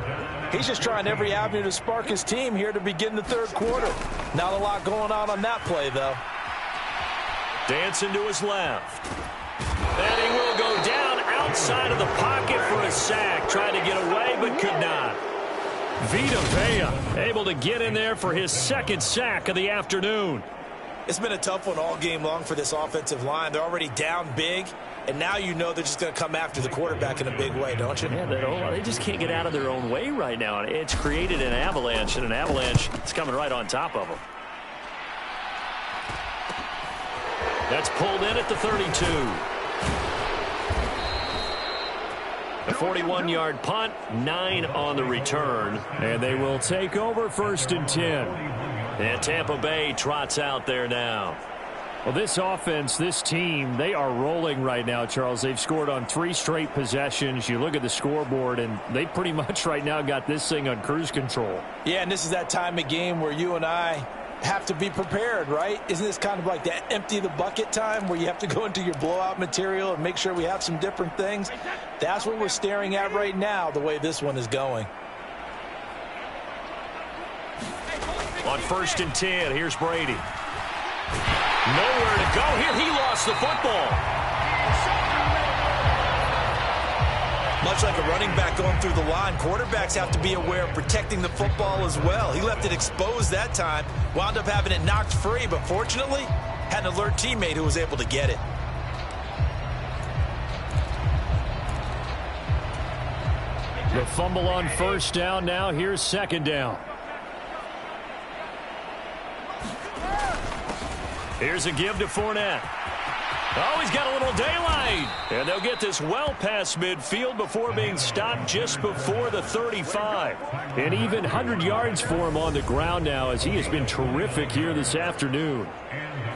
Speaker 3: He's just trying every avenue to spark his team here to begin the third quarter. Not a lot going on that play, though.
Speaker 2: Dancing to his left. And he will go down outside of the pocket for a sack. Tried to get away, but could not. Vita Vea able to get in there for his second sack of the afternoon.
Speaker 3: It's been a tough one all game long for this offensive line. They're already down big, and now you know they're just going to come after the quarterback in a big way, don't you?
Speaker 2: Yeah, they just can't get out of their own way right now. It's created an avalanche, and an avalanche is coming right on top of them. That's pulled in at the 32. A 41-yard punt, 9 on the return. And they will take over 1st and 10. And Tampa Bay trots out there now. Well, this offense, this team, they are rolling right now, Charles. They've scored on 3 straight possessions. You look at the scoreboard, and they pretty much right now got this thing on cruise control.
Speaker 3: Yeah, and this is that time of game where you and I have to be prepared, right? Isn't this kind of like that empty the bucket time where you have to go into your blowout material and make sure we have some different things? That's what we're staring at right now, the way this one is going.
Speaker 2: On 1st and 10, here's Brady. Nowhere to go here. He lost the football.
Speaker 3: Much like a running back going through the line, quarterbacks have to be aware of protecting the football as well. He left it exposed that time, wound up having it knocked free, but fortunately, had an alert teammate who was able to get it.
Speaker 2: The fumble on first down now. Here's second down. Here's a give to Fournette. Oh, he's got a little daylight. And they'll get this well past midfield before being stopped just before the 35. And even 100 yards for him on the ground now, as he has been terrific here this afternoon.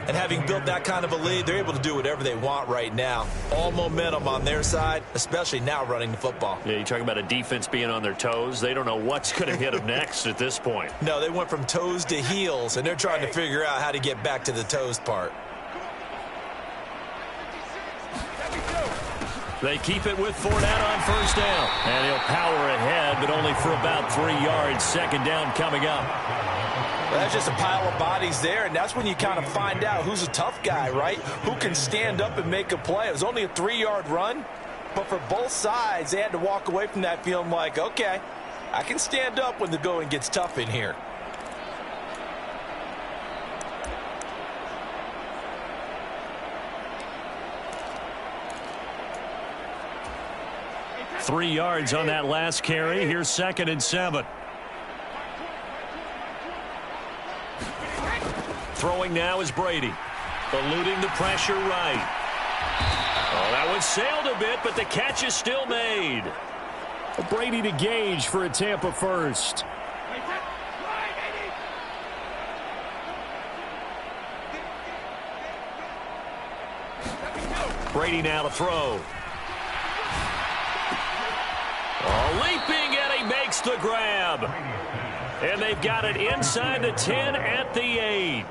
Speaker 3: And having built that kind of a lead, they're able to do whatever they want right now. All momentum on their side, especially now running the football.
Speaker 2: Yeah, you talk about a defense being on their toes. They don't know what's going to hit them next at this point.
Speaker 3: No, they went from toes to heels, and they're trying to figure out how to get back to the toes part.
Speaker 2: They keep it with Fournette on first down. And he'll power ahead, but only for about 3 yards. Second down coming up.
Speaker 3: Well, that's just a pile of bodies there, and that's when you kind of find out who's a tough guy, right? Who can stand up and make a play. It was only a 3-yard run, but for both sides, they had to walk away from that feeling like, okay, I can stand up when the going gets tough in here.
Speaker 2: Three yards on that last carry. Here's 2nd and 7. Throwing now is Brady. Eluding the pressure right. Oh, that one sailed a bit, but the catch is still made. Brady to Gage for a Tampa first. Brady now to throw. Oh, leaping, and he makes the grab. And they've got it inside the 10 at the 8.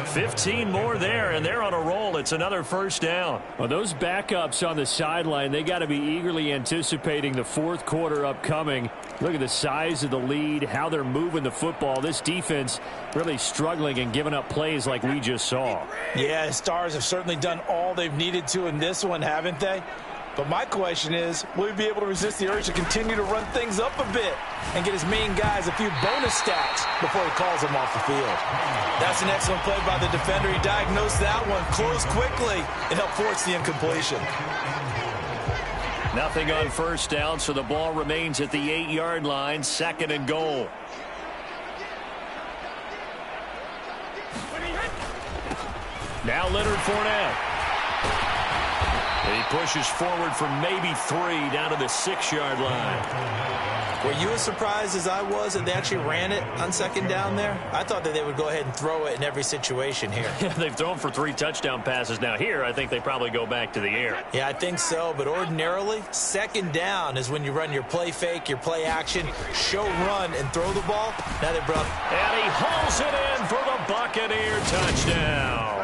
Speaker 2: 15 more there, and they're on a roll. It's another first down. Well, those backups on the sideline, they got to be eagerly anticipating the fourth quarter upcoming. Look at the size of the lead, how they're moving the football. This defense really struggling and giving up plays like we just saw.
Speaker 3: Yeah, Stars have certainly done all they've needed to in this one, haven't they? But my question is, will he be able to resist the urge to continue to run things up a bit and get his main guys a few bonus stats before he calls them off the field? That's an excellent play by the defender. He diagnosed that one, closed quickly, and helped force the incompletion.
Speaker 2: Nothing on first down, so the ball remains at the 8-yard line, 2nd and goal. Now Leonard Fournette. He pushes forward for maybe 3 down to the 6-yard line.
Speaker 3: Were you as surprised as I was that they actually ran it on 2nd down there? I thought that they would go ahead and throw it in every situation here.
Speaker 2: Yeah, they've thrown for 3 touchdown passes. Now here, I think they probably go back to the air.
Speaker 3: Yeah, I think so, but ordinarily, 2nd down is when you run your play fake, your play action, show run, and throw the ball. Now they brought...
Speaker 2: And he hauls it in for the Buccaneer touchdown.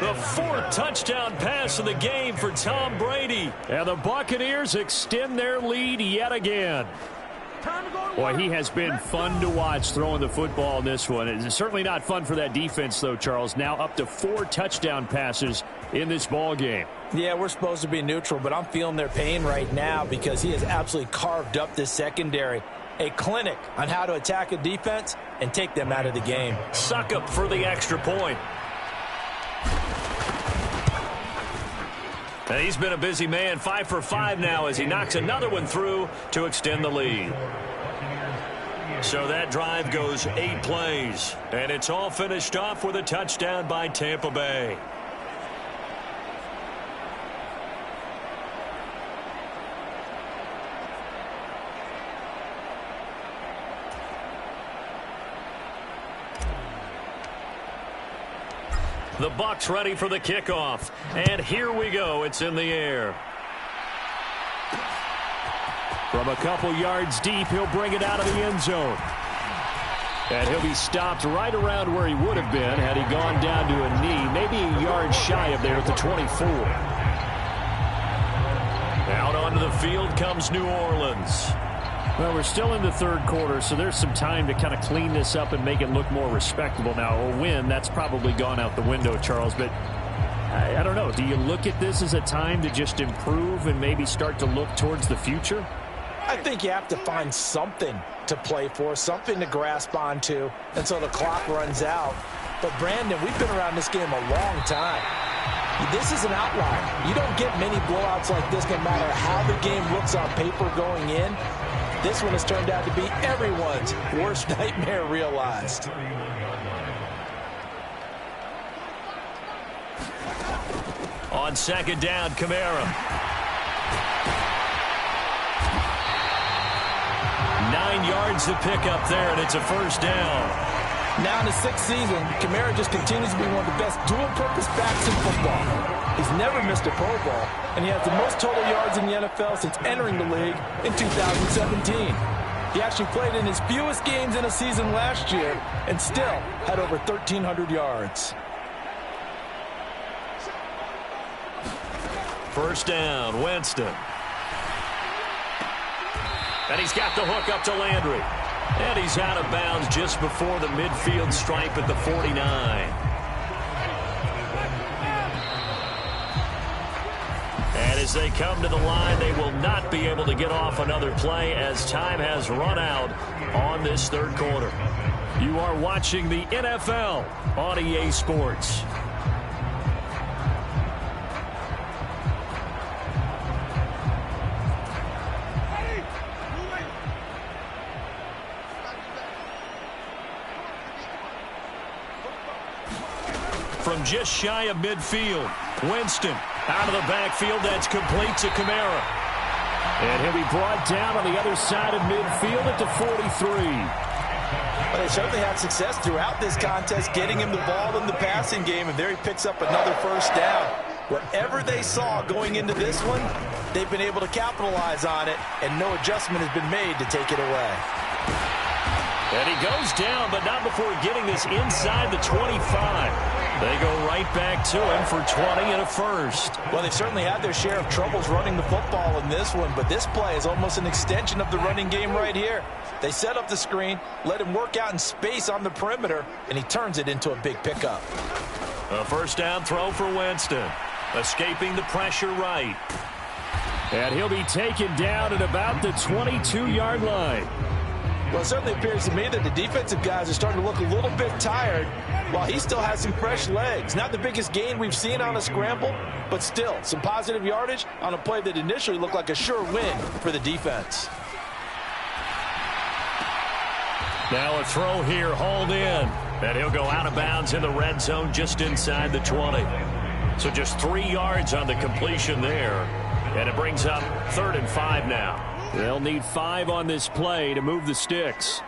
Speaker 2: The 4th touchdown pass of the game for Tom Brady. And the Buccaneers extend their lead yet again. Boy, he has been fun to watch throwing the football in this one. It's certainly not fun for that defense, though, Charles. Now up to 4 touchdown passes in this ball game.
Speaker 3: Yeah, we're supposed to be neutral, but I'm feeling their pain right now because he has absolutely carved up this secondary. A clinic on how to attack a defense and take them out of the game.
Speaker 2: Suck up for the extra point. And he's been a busy man, 5 for 5 now as he knocks another one through to extend the lead. So that drive goes 8 plays, and it's all finished off with a touchdown by Tampa Bay. The Bucs ready for the kickoff. And here we go. It's in the air. From a couple yards deep, he'll bring it out of the end zone. And he'll be stopped right around where he would have been had he gone down to a knee, maybe a yard shy of there at the 24. Out onto the field comes New Orleans. Well, we're still in the third quarter, so there's some time to kind of clean this up and make it look more respectable. Now, a win, that's probably gone out the window, Charles, but I don't know. Do you look at this as a time to just improve and maybe start to look towards the future?
Speaker 3: I think you have to find something to play for, something to grasp onto until the clock runs out. But, Brandon, we've been around this game a long time. This is an outlier. You don't get many blowouts like this no matter how the game looks on paper going in. This one has turned out to be everyone's worst nightmare realized.
Speaker 2: On second down, Kamara. 9 yards to pick up there, and it's a first down.
Speaker 3: Now in the 6th season, Kamara just continues to be one of the best dual-purpose backs in football. He's never missed a Pro Bowl, and he has the most total yards in the NFL since entering the league in 2017. He actually played in his fewest games in a season last year and still had over 1,300 yards.
Speaker 2: First down, Winston. And he's got the hook up to Landry. And he's out of bounds just before the midfield stripe at the 49. And as they come to the line, they will not be able to get off another play as time has run out on this third quarter. You are watching the NFL on EA Sports. From just shy of midfield, Winston out of the backfield. That's complete to Kamara. And he'll be brought down on the other side of midfield at the 43.
Speaker 3: But they certainly had success throughout this contest getting him the ball in the passing game, and there he picks up another first down. Whatever they saw going into this one, they've been able to capitalize on it, and no adjustment has been made to take it away.
Speaker 2: And he goes down, but not before getting this inside the 25. They go right back to him for 20 and a first.
Speaker 3: Well, they've certainly had their share of troubles running the football in this one, but this play is almost an extension of the running game right here. They set up the screen, let him work out in space on the perimeter, and he turns it into a big pickup.
Speaker 2: A first down throw for Winston. Escaping the pressure right. And he'll be taken down at about the 22-yard line.
Speaker 3: Well, it certainly appears to me that the defensive guys are starting to look a little bit tired while he still has some fresh legs. Not the biggest gain we've seen on a scramble, but still some positive yardage on a play that initially looked like a sure win for the defense.
Speaker 2: Now a throw here, hauled in. And he'll go out of bounds in the red zone just inside the 20. So just 3 yards on the completion there. And it brings up 3rd and 5 now. They'll need 5 on this play to move the sticks.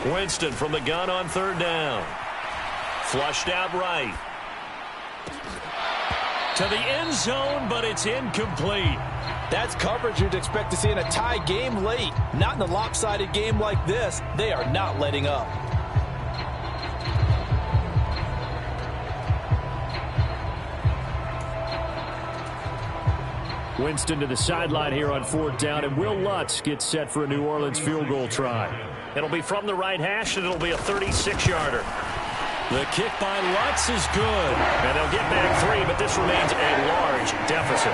Speaker 2: Winston from the gun on 3rd down. Flushed out right. To the end zone, but it's incomplete.
Speaker 3: That's coverage you'd expect to see in a tie game late. Not in a lopsided game like this. They are not letting up.
Speaker 2: Winston to the sideline here on 4th down, and Will Lutz gets set for a New Orleans field goal try. It'll be from the right hash, and it'll be a 36-yarder. The kick by Lutz is good, and they'll get back 3, but this remains a large deficit.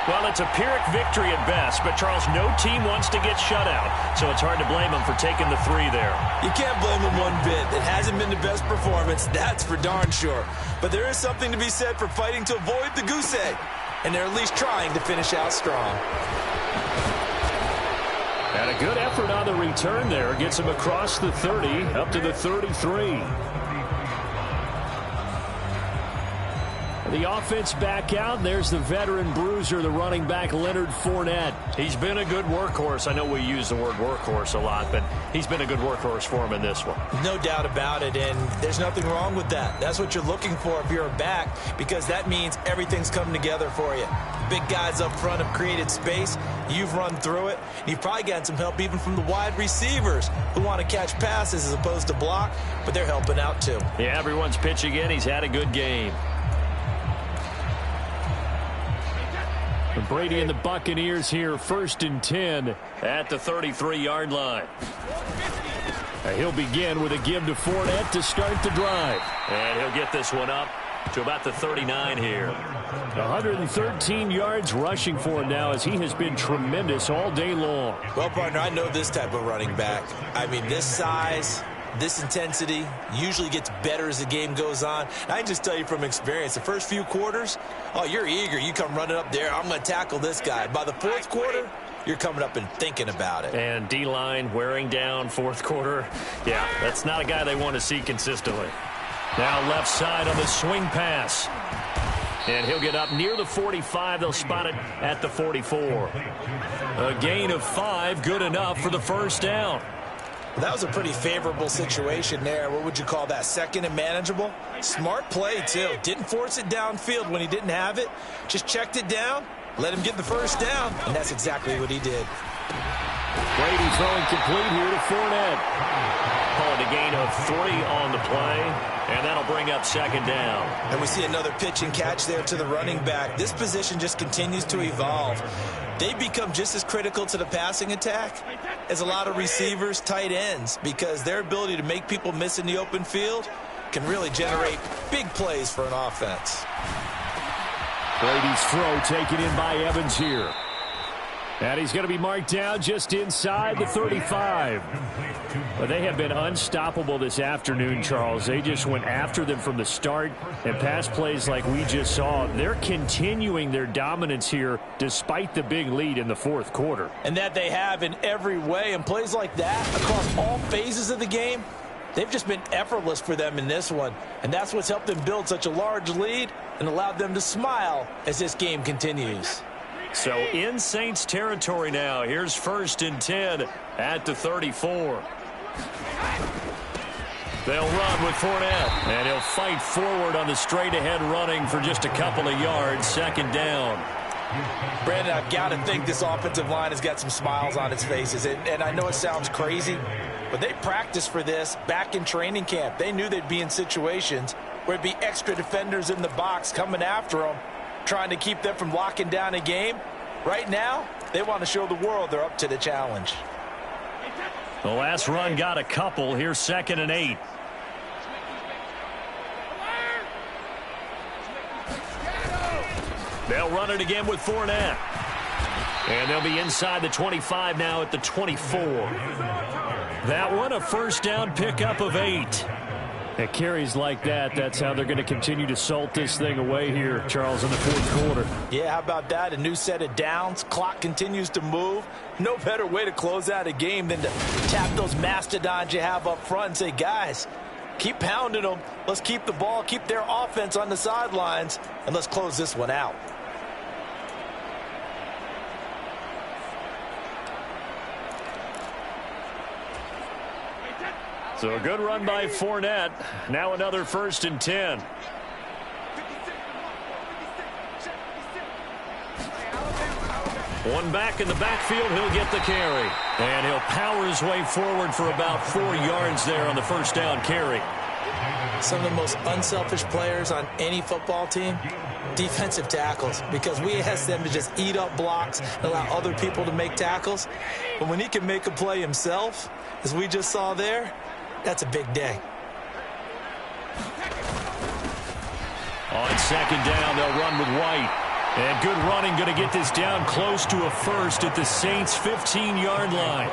Speaker 2: Well, it's a Pyrrhic victory at best, but Charles, no team wants to get shut out, so it's hard to blame them for taking the 3 there.
Speaker 3: You can't blame them one bit. It hasn't been the best performance, that's for darn sure. But there is something to be said for fighting to avoid the goose egg, and they're at least trying to finish out strong.
Speaker 2: And a good effort on the return there. Gets him across the 30, up to the 33. The offense back out. There's the veteran bruiser, the running back, Leonard Fournette. He's been a good workhorse. I know we use the word workhorse a lot, but he's been a good workhorse for him in this one.
Speaker 3: No doubt about it, and there's nothing wrong with that. That's what you're looking for if you're a back, because that means everything's coming together for you. Big guys up front have created space. You've run through it. You've probably gotten some help even from the wide receivers who want to catch passes as opposed to block, but they're helping out too.
Speaker 2: Yeah, everyone's pitching in. He's had a good game. Brady and the Buccaneers here, 1st and 10 at the 33-yard line. He'll begin with a give to Fournette to start the drive. And he'll get this one up to about the 39 here.
Speaker 5: 113 yards rushing for him now as he has been tremendous all day long.
Speaker 3: Well, partner, I know this type of running back. I mean, this size, this intensity usually gets better as the game goes on. And I can just tell you from experience, the first few quarters, oh, you're eager. You come running up there, I'm going to tackle this guy. By the fourth quarter, you're coming up and thinking about it.
Speaker 2: And D-line wearing down fourth quarter. Yeah, that's not a guy they want to see consistently. Now left side on the swing pass. And he'll get up near the 45. They'll spot it at the 44. A gain of 5, good enough for the first down.
Speaker 3: Well, that was a pretty favorable situation there. What would you call that? Second and manageable? Smart play, too. Didn't force it downfield when he didn't have it. Just checked it down, let him get the first down, and that's exactly what he did.
Speaker 5: Brady throwing complete here to Fournette.
Speaker 2: Called a gain of 3 on the play, and that'll bring up second down.
Speaker 3: And we see another pitch and catch there to the running back. This position just continues to evolve. They become just as critical to the passing attack as a lot of receivers, tight ends, because their ability to make people miss in the open field can really generate big plays for an offense.
Speaker 5: Brady's throw taken in by Evans here. And he's going to be marked down just inside the 35. But they have been unstoppable this afternoon, Charles. They just went after them from the start, and pass plays like we just saw. They're continuing their dominance here despite the big lead in the fourth quarter.
Speaker 3: And that they have in every way. And plays like that across all phases of the game, they've just been effortless for them in this one. And that's what's helped them build such a large lead and allowed them to smile as this game continues.
Speaker 2: So in Saints territory now. Here's 1st and 10 at the 34. They'll run with Fournette, and he'll fight forward on the straight-ahead running for just a couple of yards. Second down.
Speaker 3: Brandon, I've got to think this offensive line has got some smiles on its faces. And I know it sounds crazy, but they practiced for this back in training camp. They knew they'd be in situations where it'd be extra defenders in the box coming after them, trying to keep them from locking down a game. Right now, they want to show the world they're up to the challenge.
Speaker 2: The last run got a couple. Here's 2nd and 8. They'll run it again with Fournette. And they'll be inside the 25 now at the 24. That one a first down pickup of 8.
Speaker 5: At carries like that, that's how they're going to continue to salt this thing away here, Charles, in the fourth quarter.
Speaker 3: Yeah, how about that? A new set of downs. Clock continues to move. No better way to close out a game than to tap those mastodons you have up front and say, guys, keep pounding them. Let's keep the ball, keep their offense on the sidelines, and let's close this one out.
Speaker 2: So a good run by Fournette. Now another 1st and 10. One back in the backfield. He'll get the carry. And he'll power his way forward for about 4 yards there on the first down carry.
Speaker 3: Some of the most unselfish players on any football team, defensive tackles, because we ask them to just eat up blocks and allow other people to make tackles. But when he can make a play himself, as we just saw there, that's a big day.
Speaker 2: On 2nd down, they'll run with White. And good running, going to get this down close to a first at the Saints' 15-yard line.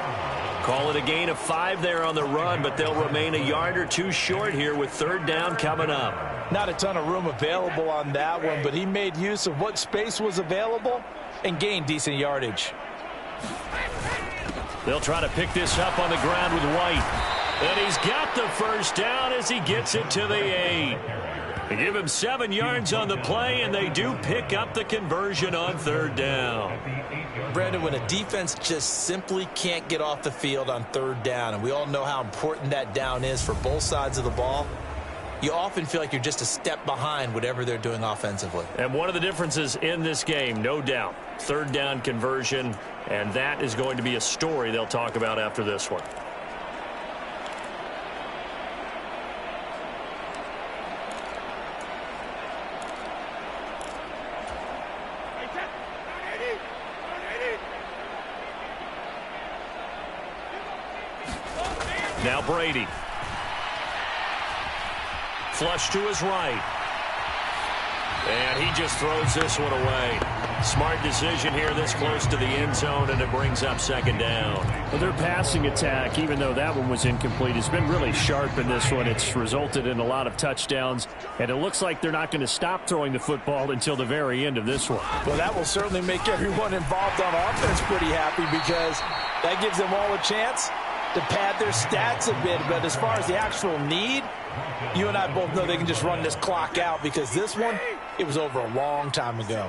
Speaker 2: Call it a gain of 5 there on the run, but they'll remain a yard or 2 short here with 3rd down coming up.
Speaker 3: Not a ton of room available on that one, but he made use of what space was available and gained decent yardage.
Speaker 2: They'll try to pick this up on the ground with White. And he's got the first down as he gets it to the 8. They give him 7 yards on the play, and they do pick up the conversion on 3rd down.
Speaker 3: Brandon, when a defense just simply can't get off the field on 3rd down, and we all know how important that down is for both sides of the ball, you often feel like you're just a step behind whatever they're doing offensively.
Speaker 2: And one of the differences in this game, no doubt, 3rd down conversion, and that is going to be a story they'll talk about after this one. Now Brady. Flush to his right. And he just throws this one away. Smart decision here this close to the end zone, and it brings up second down.
Speaker 5: Well, their passing attack, even though that one was incomplete, has been really sharp in this one. It's resulted in a lot of touchdowns, and it looks like they're not going to stop throwing the football until the very end of this one.
Speaker 3: Well, that will certainly make everyone involved on offense pretty happy, because that gives them all a chance to pad their stats a bit. But as far as the actual need, you and I both know they can just run this clock out, because this one, it was over a long time ago.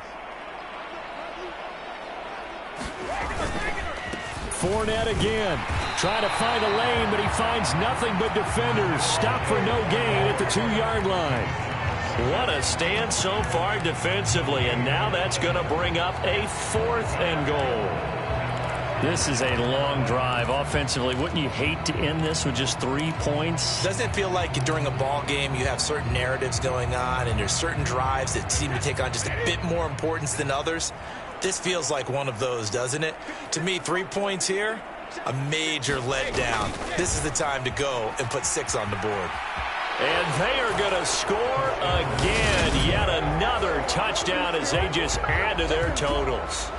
Speaker 5: Fournette again, trying to find a lane, but he finds nothing but defenders. Stop for no gain at the 2-yard line.
Speaker 2: What a stand so far defensively, and now that's going to bring up a 4th and goal.
Speaker 5: This is a long drive offensively. Wouldn't you hate to end this with just 3 points?
Speaker 3: Doesn't it feel like during a ball game you have certain narratives going on, and there's certain drives that seem to take on just a bit more importance than others? This feels like one of those, doesn't it? To me, 3 points here, a major letdown. This is the time to go and put 6 on the board.
Speaker 2: And they are going to score again. Yet another touchdown as they just add to their totals.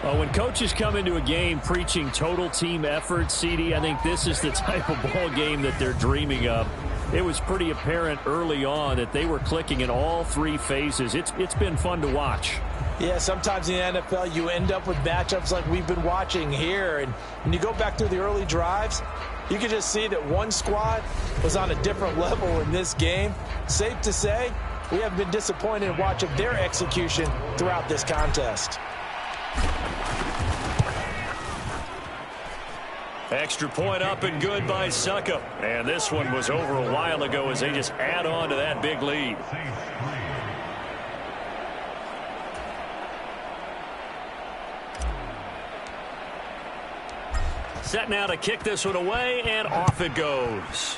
Speaker 5: Well, when coaches come into a game preaching total team effort, CD, I think this is the type of ball game that they're dreaming of. It was pretty apparent early on that they were clicking in all 3 phases. It's been fun to watch.
Speaker 3: Yeah, sometimes in the NFL you end up with matchups like we've been watching here. And when you go back through the early drives, you can just see that one squad was on a different level in this game. Safe to say, we haven't been disappointed in watching their execution throughout this contest.
Speaker 2: Extra point up and good by Succop. And this one was over a while ago as they just add on to that big lead. Set now to kick this one away, and off it goes.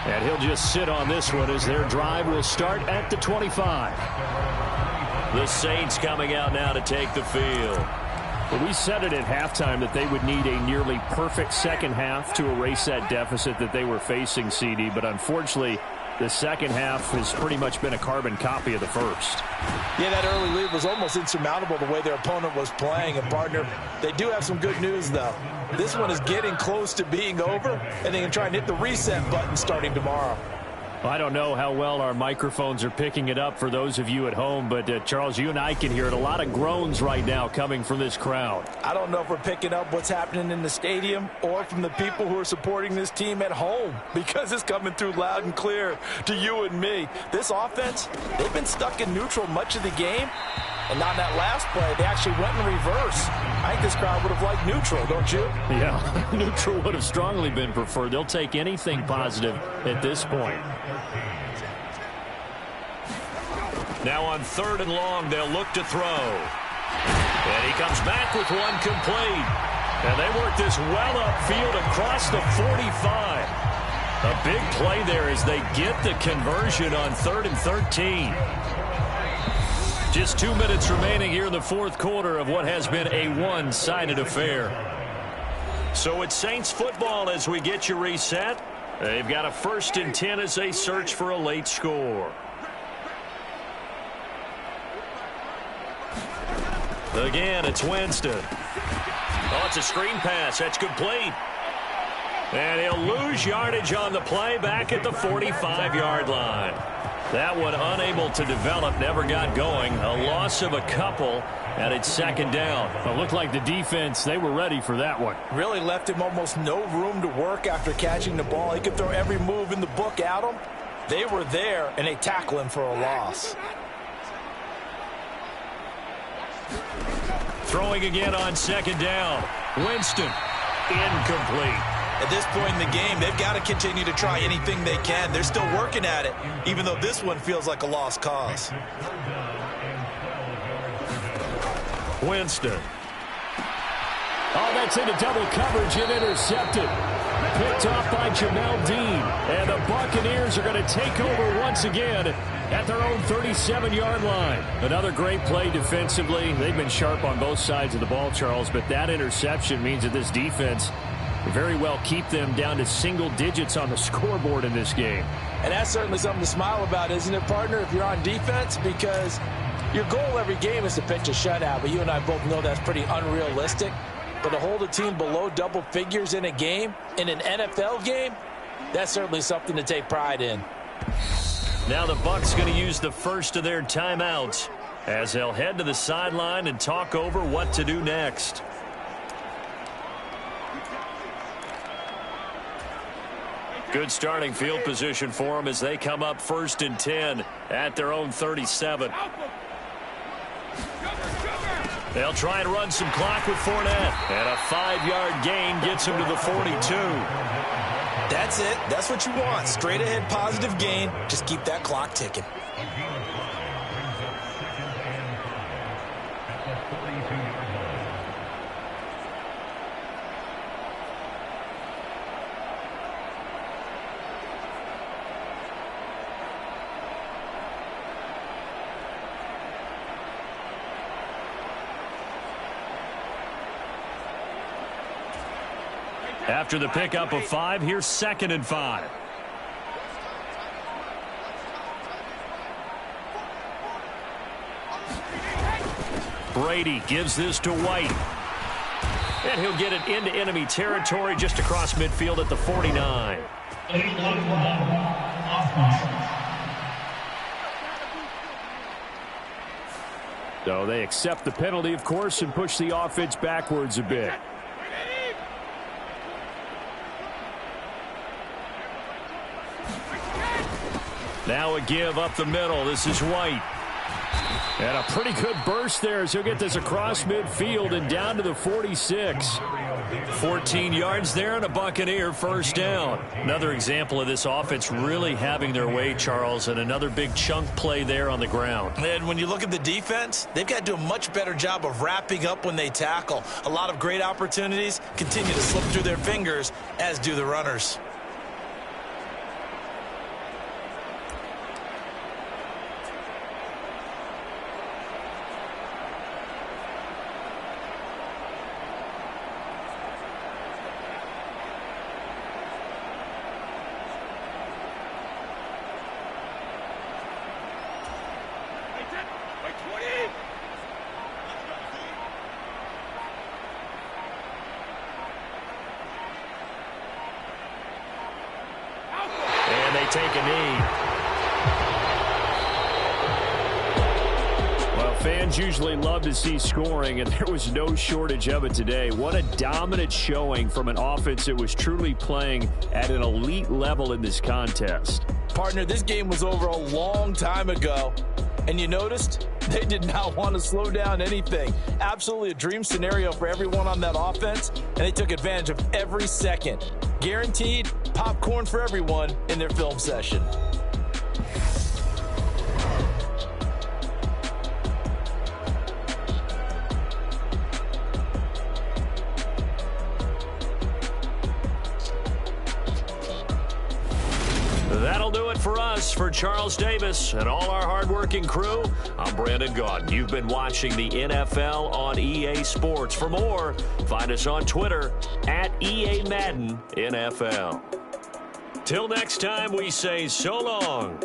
Speaker 5: And he'll just sit on this one as their drive will start at the 25.
Speaker 2: The Saints coming out now to take the field.
Speaker 5: Well, we said it at halftime that they would need a nearly perfect second half to erase that deficit that they were facing, CD. But unfortunately, the second half has pretty much been a carbon copy of the first.
Speaker 3: Yeah, that early lead was almost insurmountable the way their opponent was playing. And, partner, they do have some good news, though. This one is getting close to being over, and they can try and hit the reset button starting tomorrow.
Speaker 5: I don't know how well our microphones are picking it up for those of you at home, but Charles, you and I can hear it. A lot of groans right now coming from this crowd.
Speaker 3: I don't know if we're picking up what's happening in the stadium or from the people who are supporting this team at home, because it's coming through loud and clear to you and me. This offense, they've been stuck in neutral much of the game, and not in that last play. They actually went in reverse. I think this crowd would have liked neutral, don't you?
Speaker 5: Yeah, neutral would have strongly been preferred. They'll take anything positive at this point.
Speaker 2: Now on 3rd and long, they'll look to throw. And he comes back with one complete. And they work this well upfield across the 45. A big play there as they get the conversion on 3rd and 13. Just 2 minutes remaining here in the 4th quarter of what has been a one-sided affair. So it's Saints football as we get you reset. They've got a 1st and 10 as they search for a late score. Again, it's Winston. Oh, it's a screen pass. That's complete. And he'll lose yardage on the play back at the 45-yard line. That one unable to develop, never got going. A loss of a couple, and it's 2nd down.
Speaker 5: It looked like the defense, they were ready for that one.
Speaker 3: Really left him almost no room to work after catching the ball. He could throw every move in the book at him. They were there, and they tackle him for a loss.
Speaker 2: Throwing again on 2nd down. Winston, incomplete.
Speaker 3: At this point in the game, they've got to continue to try anything they can. They're still working at it, even though this one feels like a lost cause.
Speaker 2: Winston.
Speaker 5: Oh, that's into double coverage and intercepted. Picked off by Jamel Dean. And the Buccaneers are going to take over once again at their own 37-yard line. Another great play defensively. They've been sharp on both sides of the ball, Charles, but that interception means that this defense, very well keep them down to single digits on the scoreboard in this game.
Speaker 3: And that's certainly something to smile about, isn't it, partner, if you're on defense? Because your goal every game is to pitch a shutout, but you and I both know that's pretty unrealistic. But to hold a team below double figures in a game, in an NFL game, that's certainly something to take pride in.
Speaker 2: Now the Bucs going to use the first of their timeouts as they'll head to the sideline and talk over what to do next. Good starting field position for them as they come up 1st and 10 at their own 37. They'll try and run some clock with Fournette. And a 5-yard gain gets him to the 42.
Speaker 3: That's it. That's what you want. Straight ahead positive gain. Just keep that clock ticking.
Speaker 2: After the pickup of 5, here's 2nd and 5. Brady gives this to White. And he'll get it into enemy territory just across midfield at the 49.
Speaker 5: So they accept the penalty, of course, and push the offense backwards a bit.
Speaker 2: Now a give up the middle. This is White.
Speaker 5: And a pretty good burst there as he'll get this across midfield and down to the 46.
Speaker 2: 14 yards there and a Buccaneer first down. Another example of this offense really having their way, Charles, and another big chunk play there on the ground.
Speaker 3: And when you look at the defense, they've got to do a much better job of wrapping up when they tackle. A lot of great opportunities continue to slip through their fingers, as do the runners.
Speaker 2: Take a knee.
Speaker 5: Well, fans usually love to see scoring, and there was no shortage of it today. What a dominant showing from an offense that was truly playing at an elite level in this contest.
Speaker 3: Partner, this game was over a long time ago, and you noticed they did not want to slow down anything. Absolutely a dream scenario for everyone on that offense, and they took advantage of every second. Guaranteed popcorn for everyone in their film session.
Speaker 2: That'll do it for us. For Charles Davis and all our hardworking crew, I'm Brandon Gaudin. You've been watching the NFL on EA Sports. For more, find us on Twitter at EA Madden NFL. Till next time, we say so long.